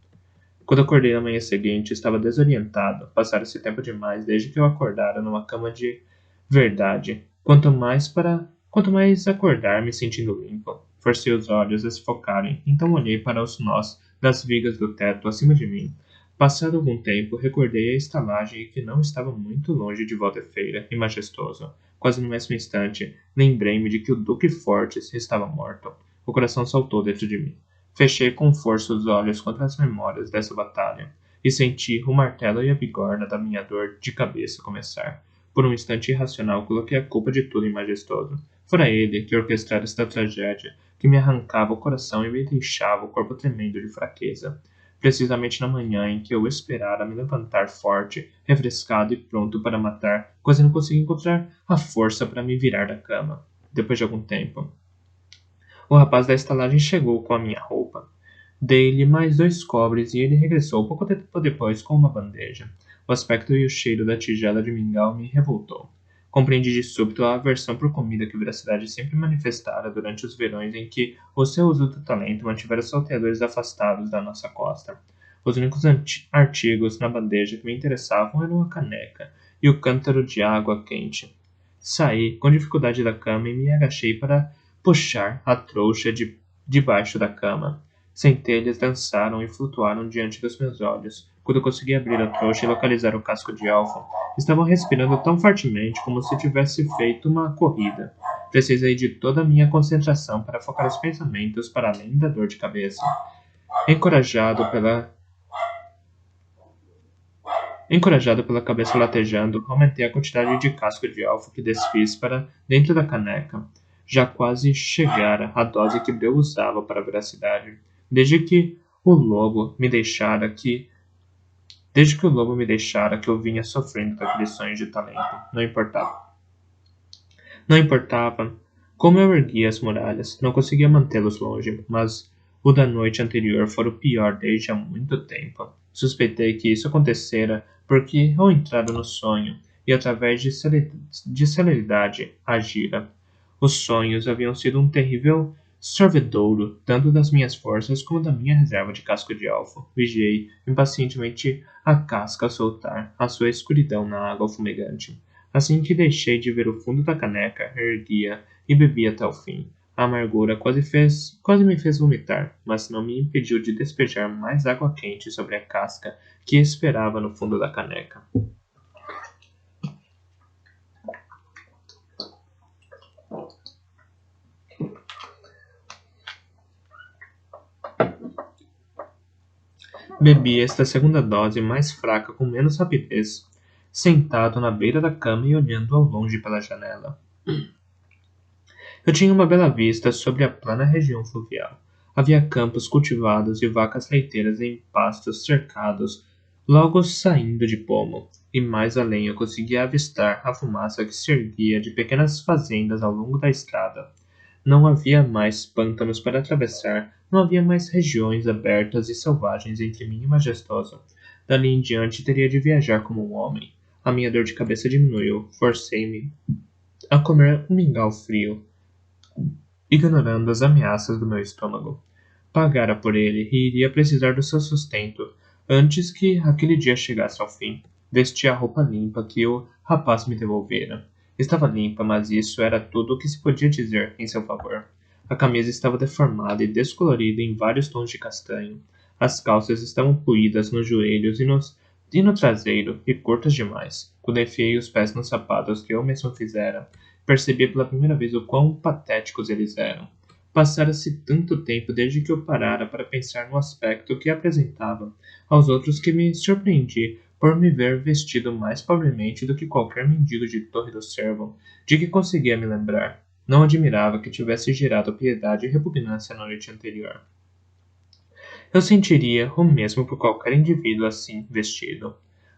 Quando acordei na manhã seguinte, estava desorientado. Passara-se tempo demais desde que eu acordara numa cama de verdade. Quanto mais acordar me sentindo limpo. Forcei os olhos a se focarem, então olhei para os nós das vigas do teto acima de mim. Passado algum tempo, recordei a estalagem e que não estava muito longe de Volta-feira e majestoso. Quase no mesmo instante, lembrei-me de que o Duque Fortes estava morto. O coração saltou dentro de mim. Fechei com força os olhos contra as memórias dessa batalha e senti o martelo e a bigorna da minha dor de cabeça começar. Por um instante irracional, coloquei a culpa de tudo em Majestoso. Fora ele que orquestrara esta tragédia, que me arrancava o coração e me deixava o corpo tremendo de fraqueza. Precisamente na manhã em que eu esperara me levantar forte, refrescado e pronto para matar, quase não consegui encontrar a força para me virar da cama. Depois de algum tempo, o rapaz da estalagem chegou com a minha roupa. Dei-lhe mais 2 cobres e ele regressou pouco tempo depois com uma bandeja. O aspecto e o cheiro da tigela de mingau me revoltou. Compreendi de súbito a aversão por comida que Veracidade sempre manifestara durante os verões em que o seu uso do talento mantivera os salteadores afastados da nossa costa. Os únicos artigos na bandeja que me interessavam eram a caneca e o cântaro de água quente. Saí com dificuldade da cama e me agachei para puxar a trouxa debaixo da cama. Centelhas dançaram e flutuaram diante dos meus olhos. Quando consegui abrir a trouxa e localizar o casco de elfo, estavam respirando tão fortemente como se tivesse feito uma corrida. Precisei de toda a minha concentração para focar os pensamentos para além da dor de cabeça. Encorajado pela cabeça latejando, aumentei a quantidade de casco de elfo que desfiz para dentro da caneca. Já quase chegara a dose que Breu usava para a veracidade. Desde que o lobo me deixara que eu vinha sofrendo daqueles sonhos de talento. Não importava. Não importava como eu erguia as muralhas. Não conseguia mantê-los longe, mas o da noite anterior fora o pior desde há muito tempo. Suspeitei que isso acontecera porque eu entrara no sonho e através de celeridade agira. Os sonhos haviam sido um terrível sorvedouro, tanto das minhas forças como da minha reserva de casco de elfo. Vigiei impacientemente a casca soltar a sua escuridão na água fumegante. Assim que deixei de ver o fundo da caneca, erguia e bebi até o fim. A amargura quase me fez vomitar, mas não me impediu de despejar mais água quente sobre a casca que esperava no fundo da caneca. Bebi esta segunda dose mais fraca com menos rapidez, sentado na beira da cama e olhando ao longe pela janela. Eu tinha uma bela vista sobre a plana região fluvial. Havia campos cultivados e vacas leiteiras em pastos cercados, logo saindo de pomo, e mais além eu conseguia avistar a fumaça que se erguia de pequenas fazendas ao longo da estrada. Não havia mais pântanos para atravessar, não havia mais regiões abertas e selvagens entre mim e Majestoso. Dali em diante teria de viajar como um homem. A minha dor de cabeça diminuiu, forcei-me a comer um mingau frio, ignorando as ameaças do meu estômago. Pagara por ele e iria precisar do seu sustento antes que aquele dia chegasse ao fim. Vesti a roupa limpa que o rapaz me devolvera. Estava limpa, mas isso era tudo o que se podia dizer em seu favor. A camisa estava deformada e descolorida em vários tons de castanho. As calças estavam puídas nos joelhos e no traseiro e curtas demais. Quando enfiei os pés nos sapatos que eu mesmo fizera, percebi pela primeira vez o quão patéticos eles eram. Passara-se tanto tempo desde que eu parara para pensar no aspecto que apresentava aos outros que me surpreendi por me ver vestido mais pobremente do que qualquer mendigo de Torre do Servo, de que conseguia me lembrar. Não admirava que tivesse gerado piedade e repugnância na noite anterior. Eu sentiria o mesmo por qualquer indivíduo assim vestido.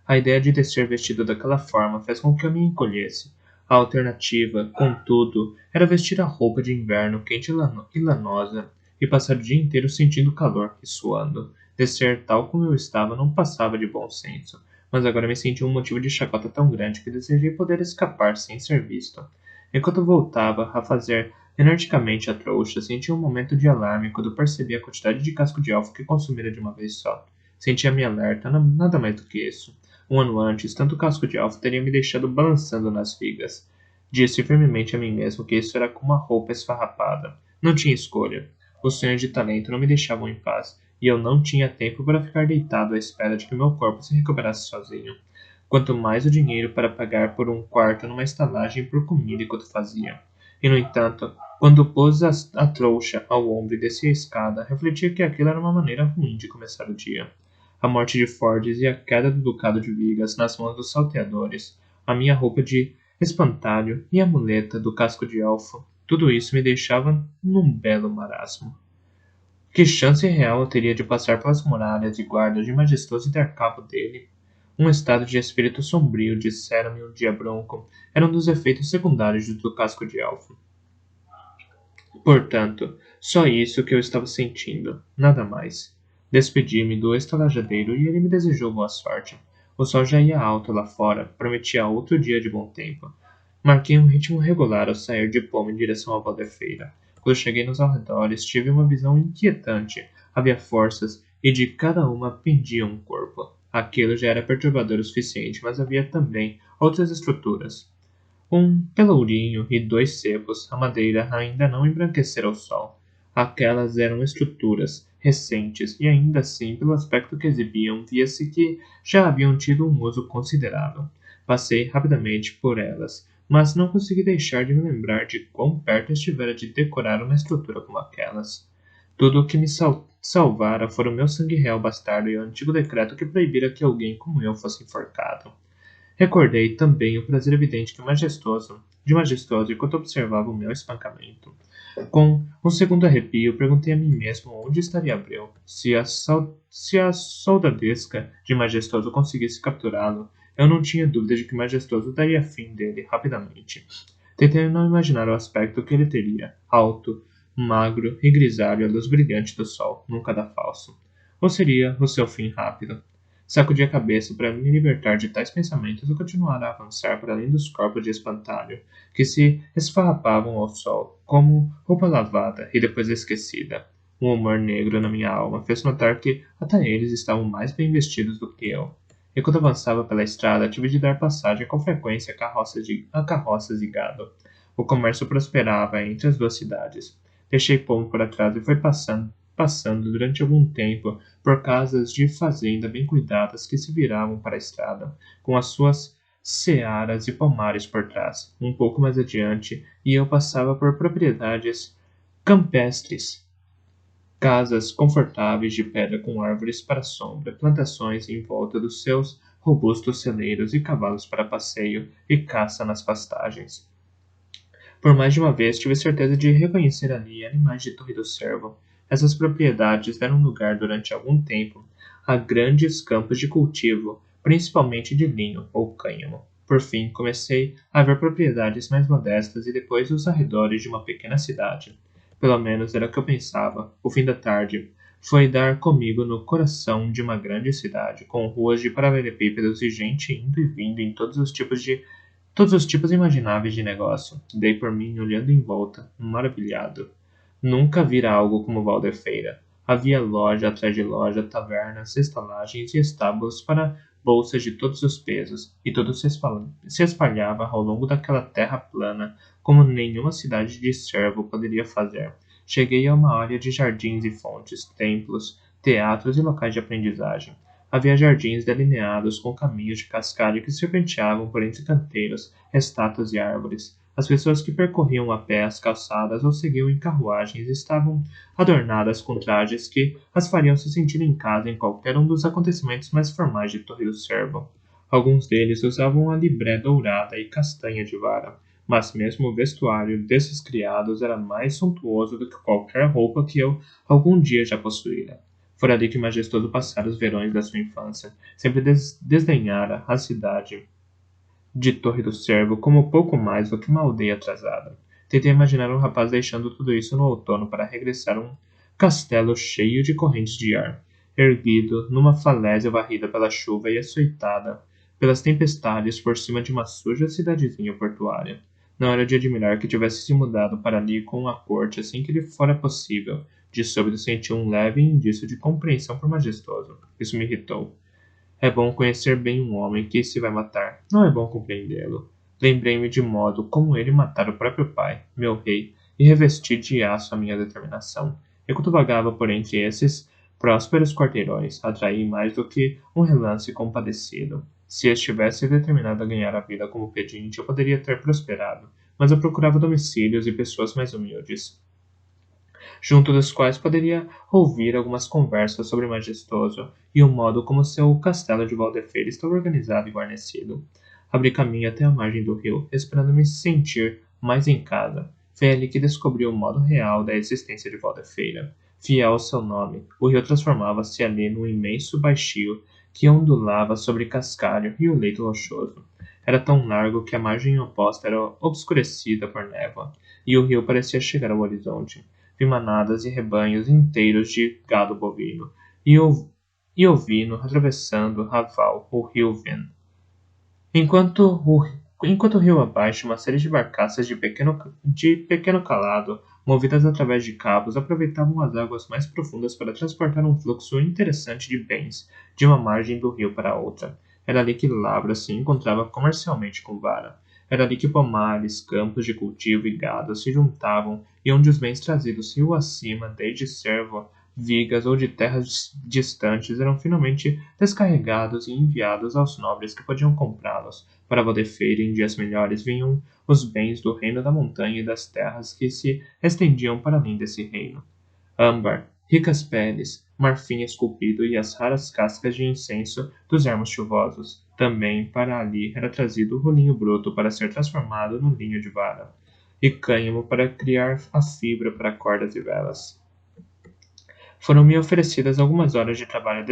A ideia de descer vestido daquela forma fez com que eu me encolhesse. A alternativa, contudo, era vestir a roupa de inverno quente e lanosa e passar o dia inteiro sentindo calor e suando. Descer tal como eu estava não passava de bom senso, mas agora me senti um motivo de chacota tão grande que desejei poder escapar sem ser visto. Enquanto voltava a fazer energicamente a trouxa, senti um momento de alarme quando percebi a quantidade de casco de elfo que consumira de uma vez só. Sentia-me alerta, nada mais do que isso. Um ano antes, tanto o casco de elfo teria me deixado balançando nas vigas. Disse firmemente a mim mesmo que isso era como uma roupa esfarrapada. Não tinha escolha. Os sonhos de talento não me deixavam em paz, e eu não tinha tempo para ficar deitado à espera de que meu corpo se recuperasse sozinho. Quanto mais o dinheiro para pagar por um quarto numa estalagem por comida enquanto fazia. E, no entanto, quando pôs a trouxa ao ombro e descia a escada, refletia que aquilo era uma maneira ruim de começar o dia. A morte de Fordes e a queda do Ducado de Vigas nas mãos dos salteadores, a minha roupa de espantalho e a muleta do casco de elfo, tudo isso me deixava num belo marasmo. Que chance real eu teria de passar pelas muralhas e guardas de majestoso e dar cabo dele? Um estado de espírito sombrio, dissera-me um dia Bronco, era um dos efeitos secundários do casco de elfo. Portanto, só isso que eu estava sentindo, nada mais. Despedi-me do estalajadeiro e ele me desejou boa sorte. O sol já ia alto lá fora, prometia outro dia de bom tempo. Marquei um ritmo regular ao sair de Poma em direção à Valdefeira. Quando cheguei nos arredores, tive uma visão inquietante. Havia forças, e de cada uma pendia um corpo. Aquilo já era perturbador o suficiente, mas havia também outras estruturas. Um pelourinho e dois cepos, a madeira ainda não embranquecera ao sol. Aquelas eram estruturas recentes e ainda assim, pelo aspecto que exibiam, via-se que já haviam tido um uso considerável. Passei rapidamente por elas, mas não consegui deixar de me lembrar de quão perto estivera de decorar uma estrutura como aquelas. Tudo o que me salvara fora o meu sangue real bastardo e o antigo decreto que proibira que alguém como eu fosse enforcado. Recordei também o prazer evidente de majestoso enquanto observava o meu espancamento. Com um segundo arrepio, perguntei a mim mesmo onde estaria Abreu. Se a soldadesca de majestoso conseguisse capturá-lo, eu não tinha dúvida de que majestoso daria fim dele rapidamente. Tentei não imaginar o aspecto que ele teria, alto, magro e grisalho à luz brilhante do sol, nunca dá falso. Ou seria o seu fim rápido? Sacudi a cabeça para me libertar de tais pensamentos e continuar a avançar para além dos corpos de espantalho, que se esfarrapavam ao sol, como roupa lavada e depois esquecida. Um humor negro na minha alma fez notar que até eles estavam mais bem vestidos do que eu. Enquanto avançava pela estrada, tive de dar passagem com frequência a carroças e gado. O comércio prosperava entre as duas cidades. Deixei Pomo para trás e foi passando durante algum tempo por casas de fazenda bem cuidadas que se viravam para a estrada, com as suas searas e pomares por trás. Um pouco mais adiante, e eu passava por propriedades campestres, casas confortáveis de pedra com árvores para sombra, plantações em volta dos seus robustos celeiros e cavalos para passeio e caça nas pastagens. Por mais de uma vez tive certeza de reconhecer ali animais de Torre do Cervo. Essas propriedades deram lugar durante algum tempo a grandes campos de cultivo, principalmente de linho ou cânhamo. Por fim, comecei a ver propriedades mais modestas e depois os arredores de uma pequena cidade. Pelo menos era o que eu pensava. O fim da tarde foi dar comigo no coração de uma grande cidade, com ruas de paralelepípedos e gente indo e vindo em todos os tipos imagináveis de negócio. Dei por mim olhando em volta, maravilhado. Nunca vira algo como Valdefeira. Havia loja atrás de loja, tavernas, estalagens e estábulos para bolsas de todos os pesos, e tudo se espalhava ao longo daquela terra plana, como nenhuma cidade de servo poderia fazer. Cheguei a uma área de jardins e fontes, templos, teatros e locais de aprendizagem. Havia jardins delineados com caminhos de cascalho que serpenteavam por entre canteiros, estátuas e árvores. As pessoas que percorriam a pé as calçadas ou seguiam em carruagens estavam adornadas com trajes que as fariam se sentir em casa em qualquer um dos acontecimentos mais formais de Torre do Cervo. Alguns deles usavam a libré dourada e castanha de vara, mas mesmo o vestuário desses criados era mais suntuoso do que qualquer roupa que eu algum dia já possuíra. Fora ali que majestoso passara os verões da sua infância. Sempre desdenhara a cidade de Torre do Cervo como pouco mais do que uma aldeia atrasada. Tentei imaginar um rapaz deixando tudo isso no outono para regressar a um castelo cheio de correntes de ar, erguido numa falésia varrida pela chuva e açoitada pelas tempestades por cima de uma suja cidadezinha portuária. Não era de admirar que tivesse se mudado para ali com a corte assim que lhe fora possível. De súbito senti um leve indício de compreensão por majestoso. Isso me irritou. É bom conhecer bem um homem que se vai matar, não é bom compreendê-lo. Lembrei-me de modo como ele matara o próprio pai, meu rei, e revesti de aço a minha determinação. Enquanto vagava por entre esses prósperos quarteirões, atraí mais do que um relance compadecido. Se estivesse determinado a ganhar a vida como pedinte, eu poderia ter prosperado, mas eu procurava domicílios e pessoas mais humildes, junto dos quais poderia ouvir algumas conversas sobre o majestoso e o modo como seu castelo de Valdefeira estava organizado e guarnecido. Abri caminho até a margem do rio, esperando me sentir mais em casa. Foi ali que descobri o modo real da existência de Valdefeira. Fiel ao seu nome, o rio transformava-se ali num imenso baixio que ondulava sobre cascalho e o leito rochoso. Era tão largo que a margem oposta era obscurecida por névoa, e o rio parecia chegar ao horizonte. Vi manadas e rebanhos inteiros de gado bovino e ovino atravessando Raval, o rio Ven. Enquanto o rio abaixo, uma série de barcaças de pequeno calado, movidas através de cabos, aproveitavam as águas mais profundas para transportar um fluxo interessante de bens de uma margem do rio para a outra. Era ali que Lavra se encontrava comercialmente com Vara. Era ali que pomares, campos de cultivo e gado se juntavam e onde os bens trazidos rio acima, desde servo, vigas ou de terras distantes eram finalmente descarregados e enviados aos nobres que podiam comprá-los. Para Valdefeira, em dias melhores, vinham os bens do reino da montanha e das terras que se estendiam para além desse reino. Âmbar, ricas peles, marfim esculpido e as raras cascas de incenso dos ermos chuvosos. Também para ali era trazido o rolinho bruto para ser transformado no linho de vara, e cânhamo para criar a fibra para cordas e velas. Foram-me oferecidas algumas horas de trabalho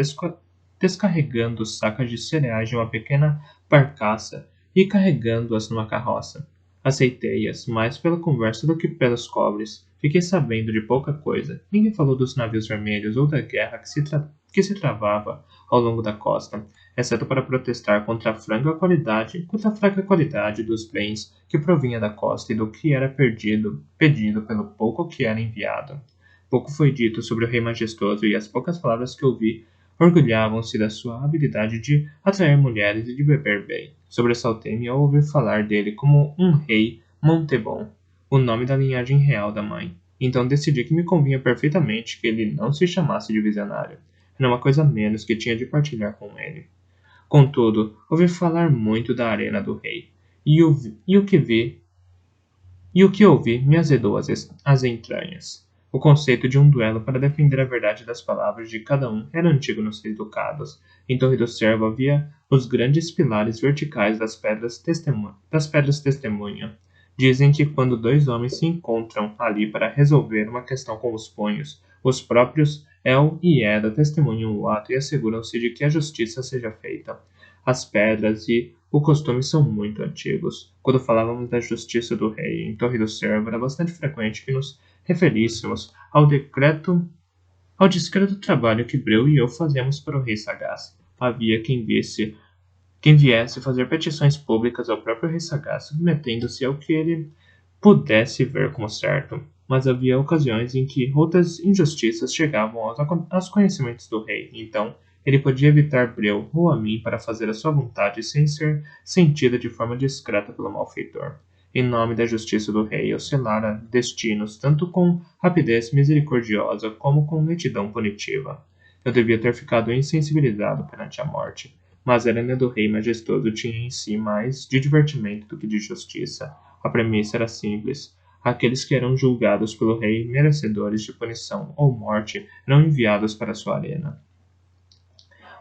descarregando sacas de cereais de uma pequena barcaça e carregando-as numa carroça. Aceitei-as, mais pela conversa do que pelos cobres. Fiquei sabendo de pouca coisa. Ninguém falou dos navios vermelhos ou da guerra que se travava ao longo da costa, exceto para protestar contra a fraca qualidade dos bens que provinha da costa e do que era pedido pelo pouco que era enviado. Pouco foi dito sobre o rei majestoso e as poucas palavras que ouvi orgulhavam-se da sua habilidade de atrair mulheres e de beber bem. Sobressaltei-me ao ouvir falar dele como um rei Montebon, o nome da linhagem real da mãe. Então decidi que me convinha perfeitamente que ele não se chamasse de visionário. Era uma coisa menos que tinha de partilhar com ele. Contudo, ouvi falar muito da arena do rei, e o que ouvi me azedou as entranhas. O conceito de um duelo para defender a verdade das palavras de cada um era antigo nos Seis Ducados. Em Torre do Cervo havia os grandes pilares verticais das pedras testemunha. Dizem que quando dois homens se encontram ali para resolver uma questão com os punhos, os próprios El e Eda testemunham o ato e asseguram-se de que a justiça seja feita. As pedras e o costume são muito antigos. Quando falávamos da justiça do rei em Torre do Cervo, era bastante frequente que nos referíssemos ao discreto trabalho que Breu e eu fazíamos para o rei sagaz. Havia quem viesse fazer petições públicas ao próprio rei sagaz, submetendo-se ao que ele pudesse ver como certo. Mas havia ocasiões em que outras injustiças chegavam aos conhecimentos do rei, então ele podia evitar Breu ou a mim para fazer a sua vontade sem ser sentida de forma discreta pelo malfeitor. Em nome da justiça do rei, eu selara destinos tanto com rapidez misericordiosa como com lentidão punitiva. Eu devia ter ficado insensibilizado perante a morte, mas a arena do rei majestoso tinha em si mais de divertimento do que de justiça. A premissa era simples. Aqueles que eram julgados pelo rei merecedores de punição ou morte eram enviados para sua arena.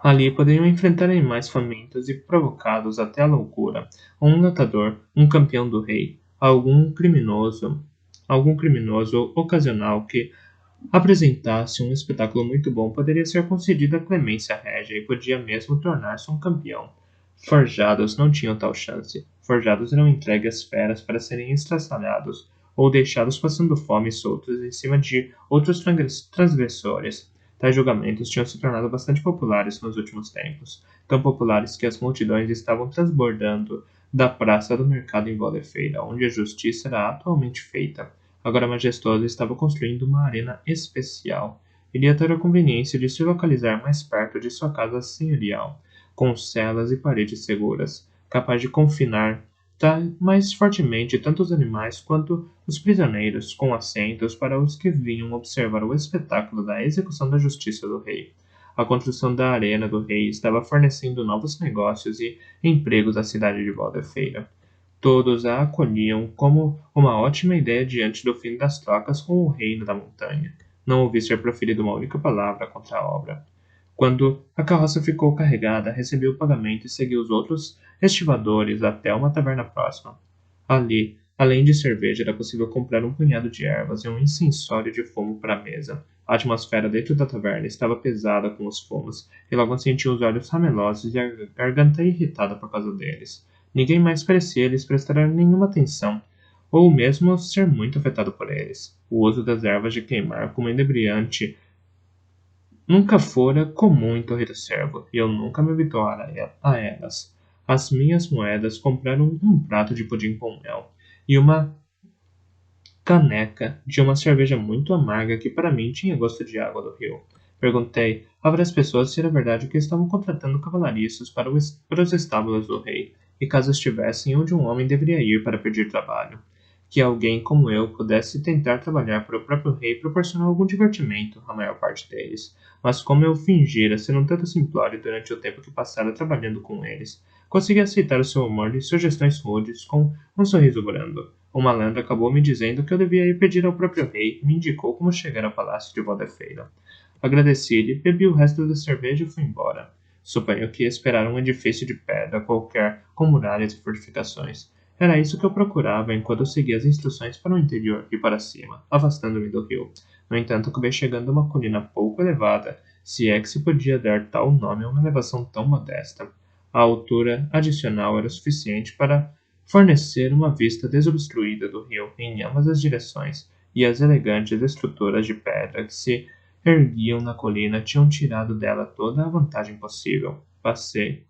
Ali poderiam enfrentar animais famintos e provocados até a loucura, ou um lutador, um campeão do rei, algum criminoso ocasional que apresentasse um espetáculo muito bom poderia ser concedida clemência régia e podia mesmo tornar-se um campeão. Forjados não tinham tal chance. Forjados eram entregues às feras para serem estraçalhados ou deixados passando fome soltos em cima de outros transgressores. Tais julgamentos tinham se tornado bastante populares nos últimos tempos, tão populares que as multidões estavam transbordando da praça do mercado em Valdefeira, onde a justiça era atualmente feita. Agora Majestoso estava construindo uma arena especial. Iria ter a conveniência de se localizar mais perto de sua casa senhorial, com celas e paredes seguras, capaz de confinar mais fortemente tanto os animais quanto os prisioneiros, com assentos para os que vinham observar o espetáculo da execução da justiça do rei. A construção da arena do rei estava fornecendo novos negócios e empregos à cidade de Valdefeira. Todos a acolhiam como uma ótima ideia diante do fim das trocas com o reino da montanha. Não ouvi ser proferida uma única palavra contra a obra. Quando a carroça ficou carregada, recebi o pagamento e segui os outros estivadores até uma taverna próxima. Ali, além de cerveja, era possível comprar um punhado de ervas e um incensório de fumo para a mesa. A atmosfera dentro da taverna estava pesada com os fumos, e logo senti os olhos ramelosos e a garganta irritada por causa deles. Ninguém mais parecia lhes prestar nenhuma atenção, ou mesmo ser muito afetado por eles. O uso das ervas de queimar como inebriante nunca fora comum em Torre do Servo, e eu nunca me habituara a elas. As minhas moedas compraram um prato de pudim com mel e uma caneca de uma cerveja muito amarga que para mim tinha gosto de água do rio. Perguntei a várias pessoas se era verdade que estavam contratando cavalariços para os estábulos do rei, e caso estivessem onde um homem deveria ir para pedir trabalho. Que alguém como eu pudesse tentar trabalhar para o próprio rei proporcionou algum divertimento à maior parte deles, mas como eu fingira ser um tanto simplório durante o tempo que passara trabalhando com eles, consegui aceitar o seu humor e sugestões rudes com um sorriso brando. O malandro acabou me dizendo que eu devia ir pedir ao próprio rei e me indicou como chegar ao palácio de Valdefeira. Agradeci-lhe, bebi o resto da cerveja e fui embora. Suponho que esperara um edifício de pedra qualquer com muralhas e fortificações. Era isso que eu procurava enquanto eu seguia as instruções para o interior e para cima, afastando-me do rio. No entanto, acabei chegando a uma colina pouco elevada, se é que se podia dar tal nome a uma elevação tão modesta. A altura adicional era suficiente para fornecer uma vista desobstruída do rio em ambas as direções, e as elegantes estruturas de pedra que se erguiam na colina tinham tirado dela toda a vantagem possível.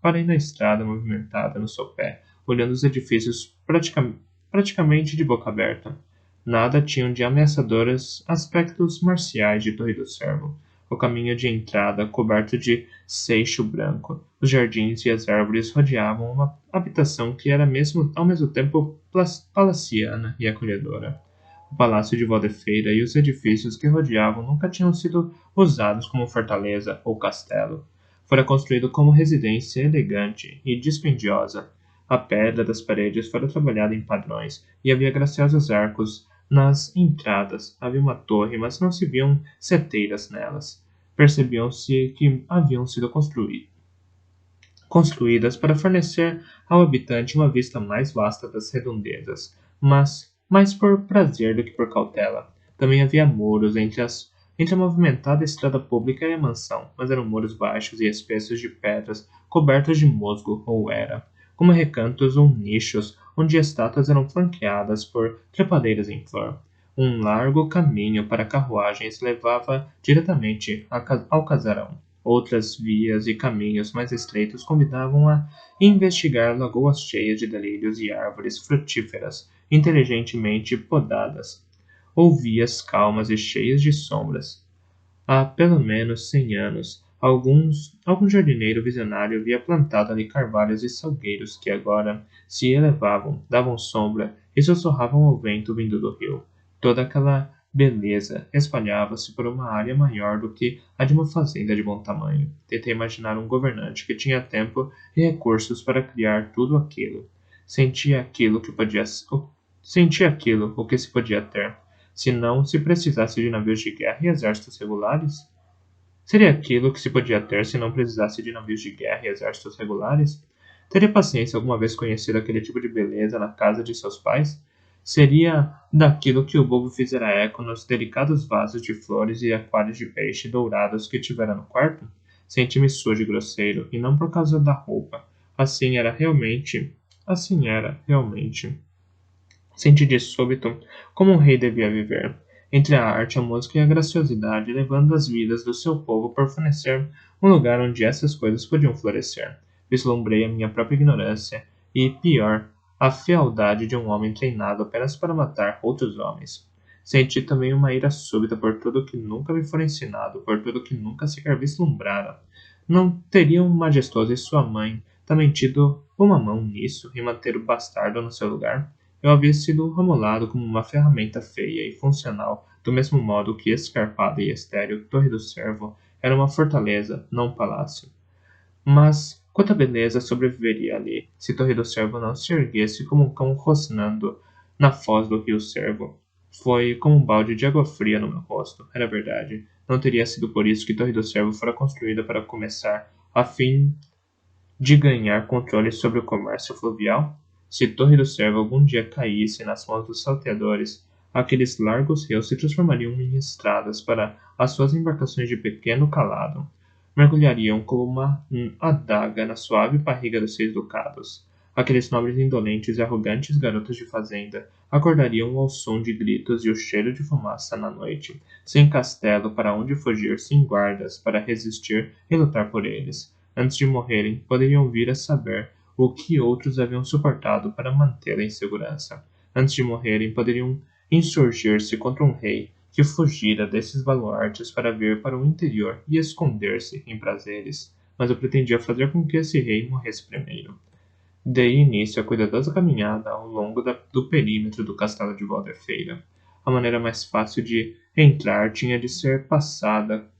Parei na estrada movimentada no sopé, olhando os edifícios praticamente de boca aberta. Nada tinham de ameaçadores aspectos marciais de Torre do Servo. O caminho de entrada, coberto de seixo branco, os jardins e as árvores rodeavam uma habitação que era ao mesmo tempo palaciana e acolhedora. O palácio de Valdefeira e os edifícios que rodeavam nunca tinham sido usados como fortaleza ou castelo. Fora construído como residência elegante e dispendiosa. A pedra das paredes fora trabalhada em padrões, e havia graciosos arcos nas entradas. Havia uma torre, mas não se viam seteiras nelas. Percebiam-se que haviam sido construídas para fornecer ao habitante uma vista mais vasta das redondezas, mas mais por prazer do que por cautela. Também havia muros entre a movimentada estrada pública e a mansão, mas eram muros baixos e espessos de pedras cobertos de musgo ou era, como recantos ou nichos onde estátuas eram flanqueadas por trepadeiras em flor. Um largo caminho para carruagens levava diretamente ao casarão. Outras vias e caminhos mais estreitos convidavam a investigar lagoas cheias de delírios e árvores frutíferas, inteligentemente podadas, ou vias calmas e cheias de sombras. Há pelo menos 100 anos, algum jardineiro visionário havia plantado ali carvalhos e salgueiros que agora se elevavam, davam sombra e sussurravam ao vento vindo do rio. Toda aquela beleza espalhava-se por uma área maior do que a de uma fazenda de bom tamanho. Tentei imaginar um governante que tinha tempo e recursos para criar tudo aquilo. Sentia aquilo o que se podia ter, se não se precisasse de navios de guerra e exércitos regulares? Seria aquilo que se podia ter se não precisasse de navios de guerra e exércitos regulares? Teria paciência alguma vez conhecido aquele tipo de beleza na casa de seus pais? Seria daquilo que o bobo fizera eco nos delicados vasos de flores e aquários de peixe dourados que tivera no quarto? Senti-me sujo e grosseiro, e não por causa da roupa. Assim era realmente. Senti de súbito como um rei devia viver, entre a arte, a música e a graciosidade, levando as vidas do seu povo por fornecer um lugar onde essas coisas podiam florescer. Vislumbrei a minha própria ignorância e, pior, a fealdade de um homem treinado apenas para matar outros homens. Senti também uma ira súbita por tudo que nunca me fora ensinado, por tudo que nunca sequer vislumbrara. Não teria um majestoso e sua mãe também tido uma mão nisso e manter o bastardo no seu lugar? Eu havia sido amolado como uma ferramenta feia e funcional, do mesmo modo que escarpada e estéril, Torre do Servo era uma fortaleza, não um palácio. Mas quanta beleza sobreviveria ali, se Torre do Servo não se erguesse como um cão rosnando na foz do rio Servo? Foi como um balde de água fria no meu rosto, era verdade. Não teria sido por isso que Torre do Servo fora construída para começar, a fim de ganhar controle sobre o comércio fluvial? Se Torre do Servo algum dia caísse nas mãos dos salteadores, aqueles largos rios se transformariam em estradas para as suas embarcações de pequeno calado. Mergulhariam como uma adaga na suave barriga dos 6 ducados. Aqueles nobres indolentes e arrogantes garotos de fazenda acordariam ao som de gritos e o cheiro de fumaça na noite, sem castelo para onde fugir, sem guardas para resistir e lutar por eles. Antes de morrerem, poderiam vir a saber o que outros haviam suportado para mantê-la em segurança. Antes de morrerem, poderiam insurgir-se contra um rei que fugira desses baluartes para vir para o interior e esconder-se em prazeres. Mas eu pretendia fazer com que esse rei morresse primeiro. Dei início à cuidadosa caminhada ao longo do perímetro do castelo de Valderfeira. A maneira mais fácil de entrar tinha de ser pesada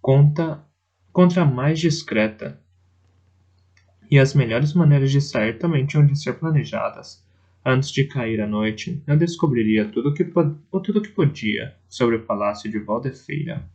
contra a mais discreta, e as melhores maneiras de sair também tinham de ser planejadas. Antes de cair a noite, eu descobriria tudo o que podia sobre o palácio de Valdefeira.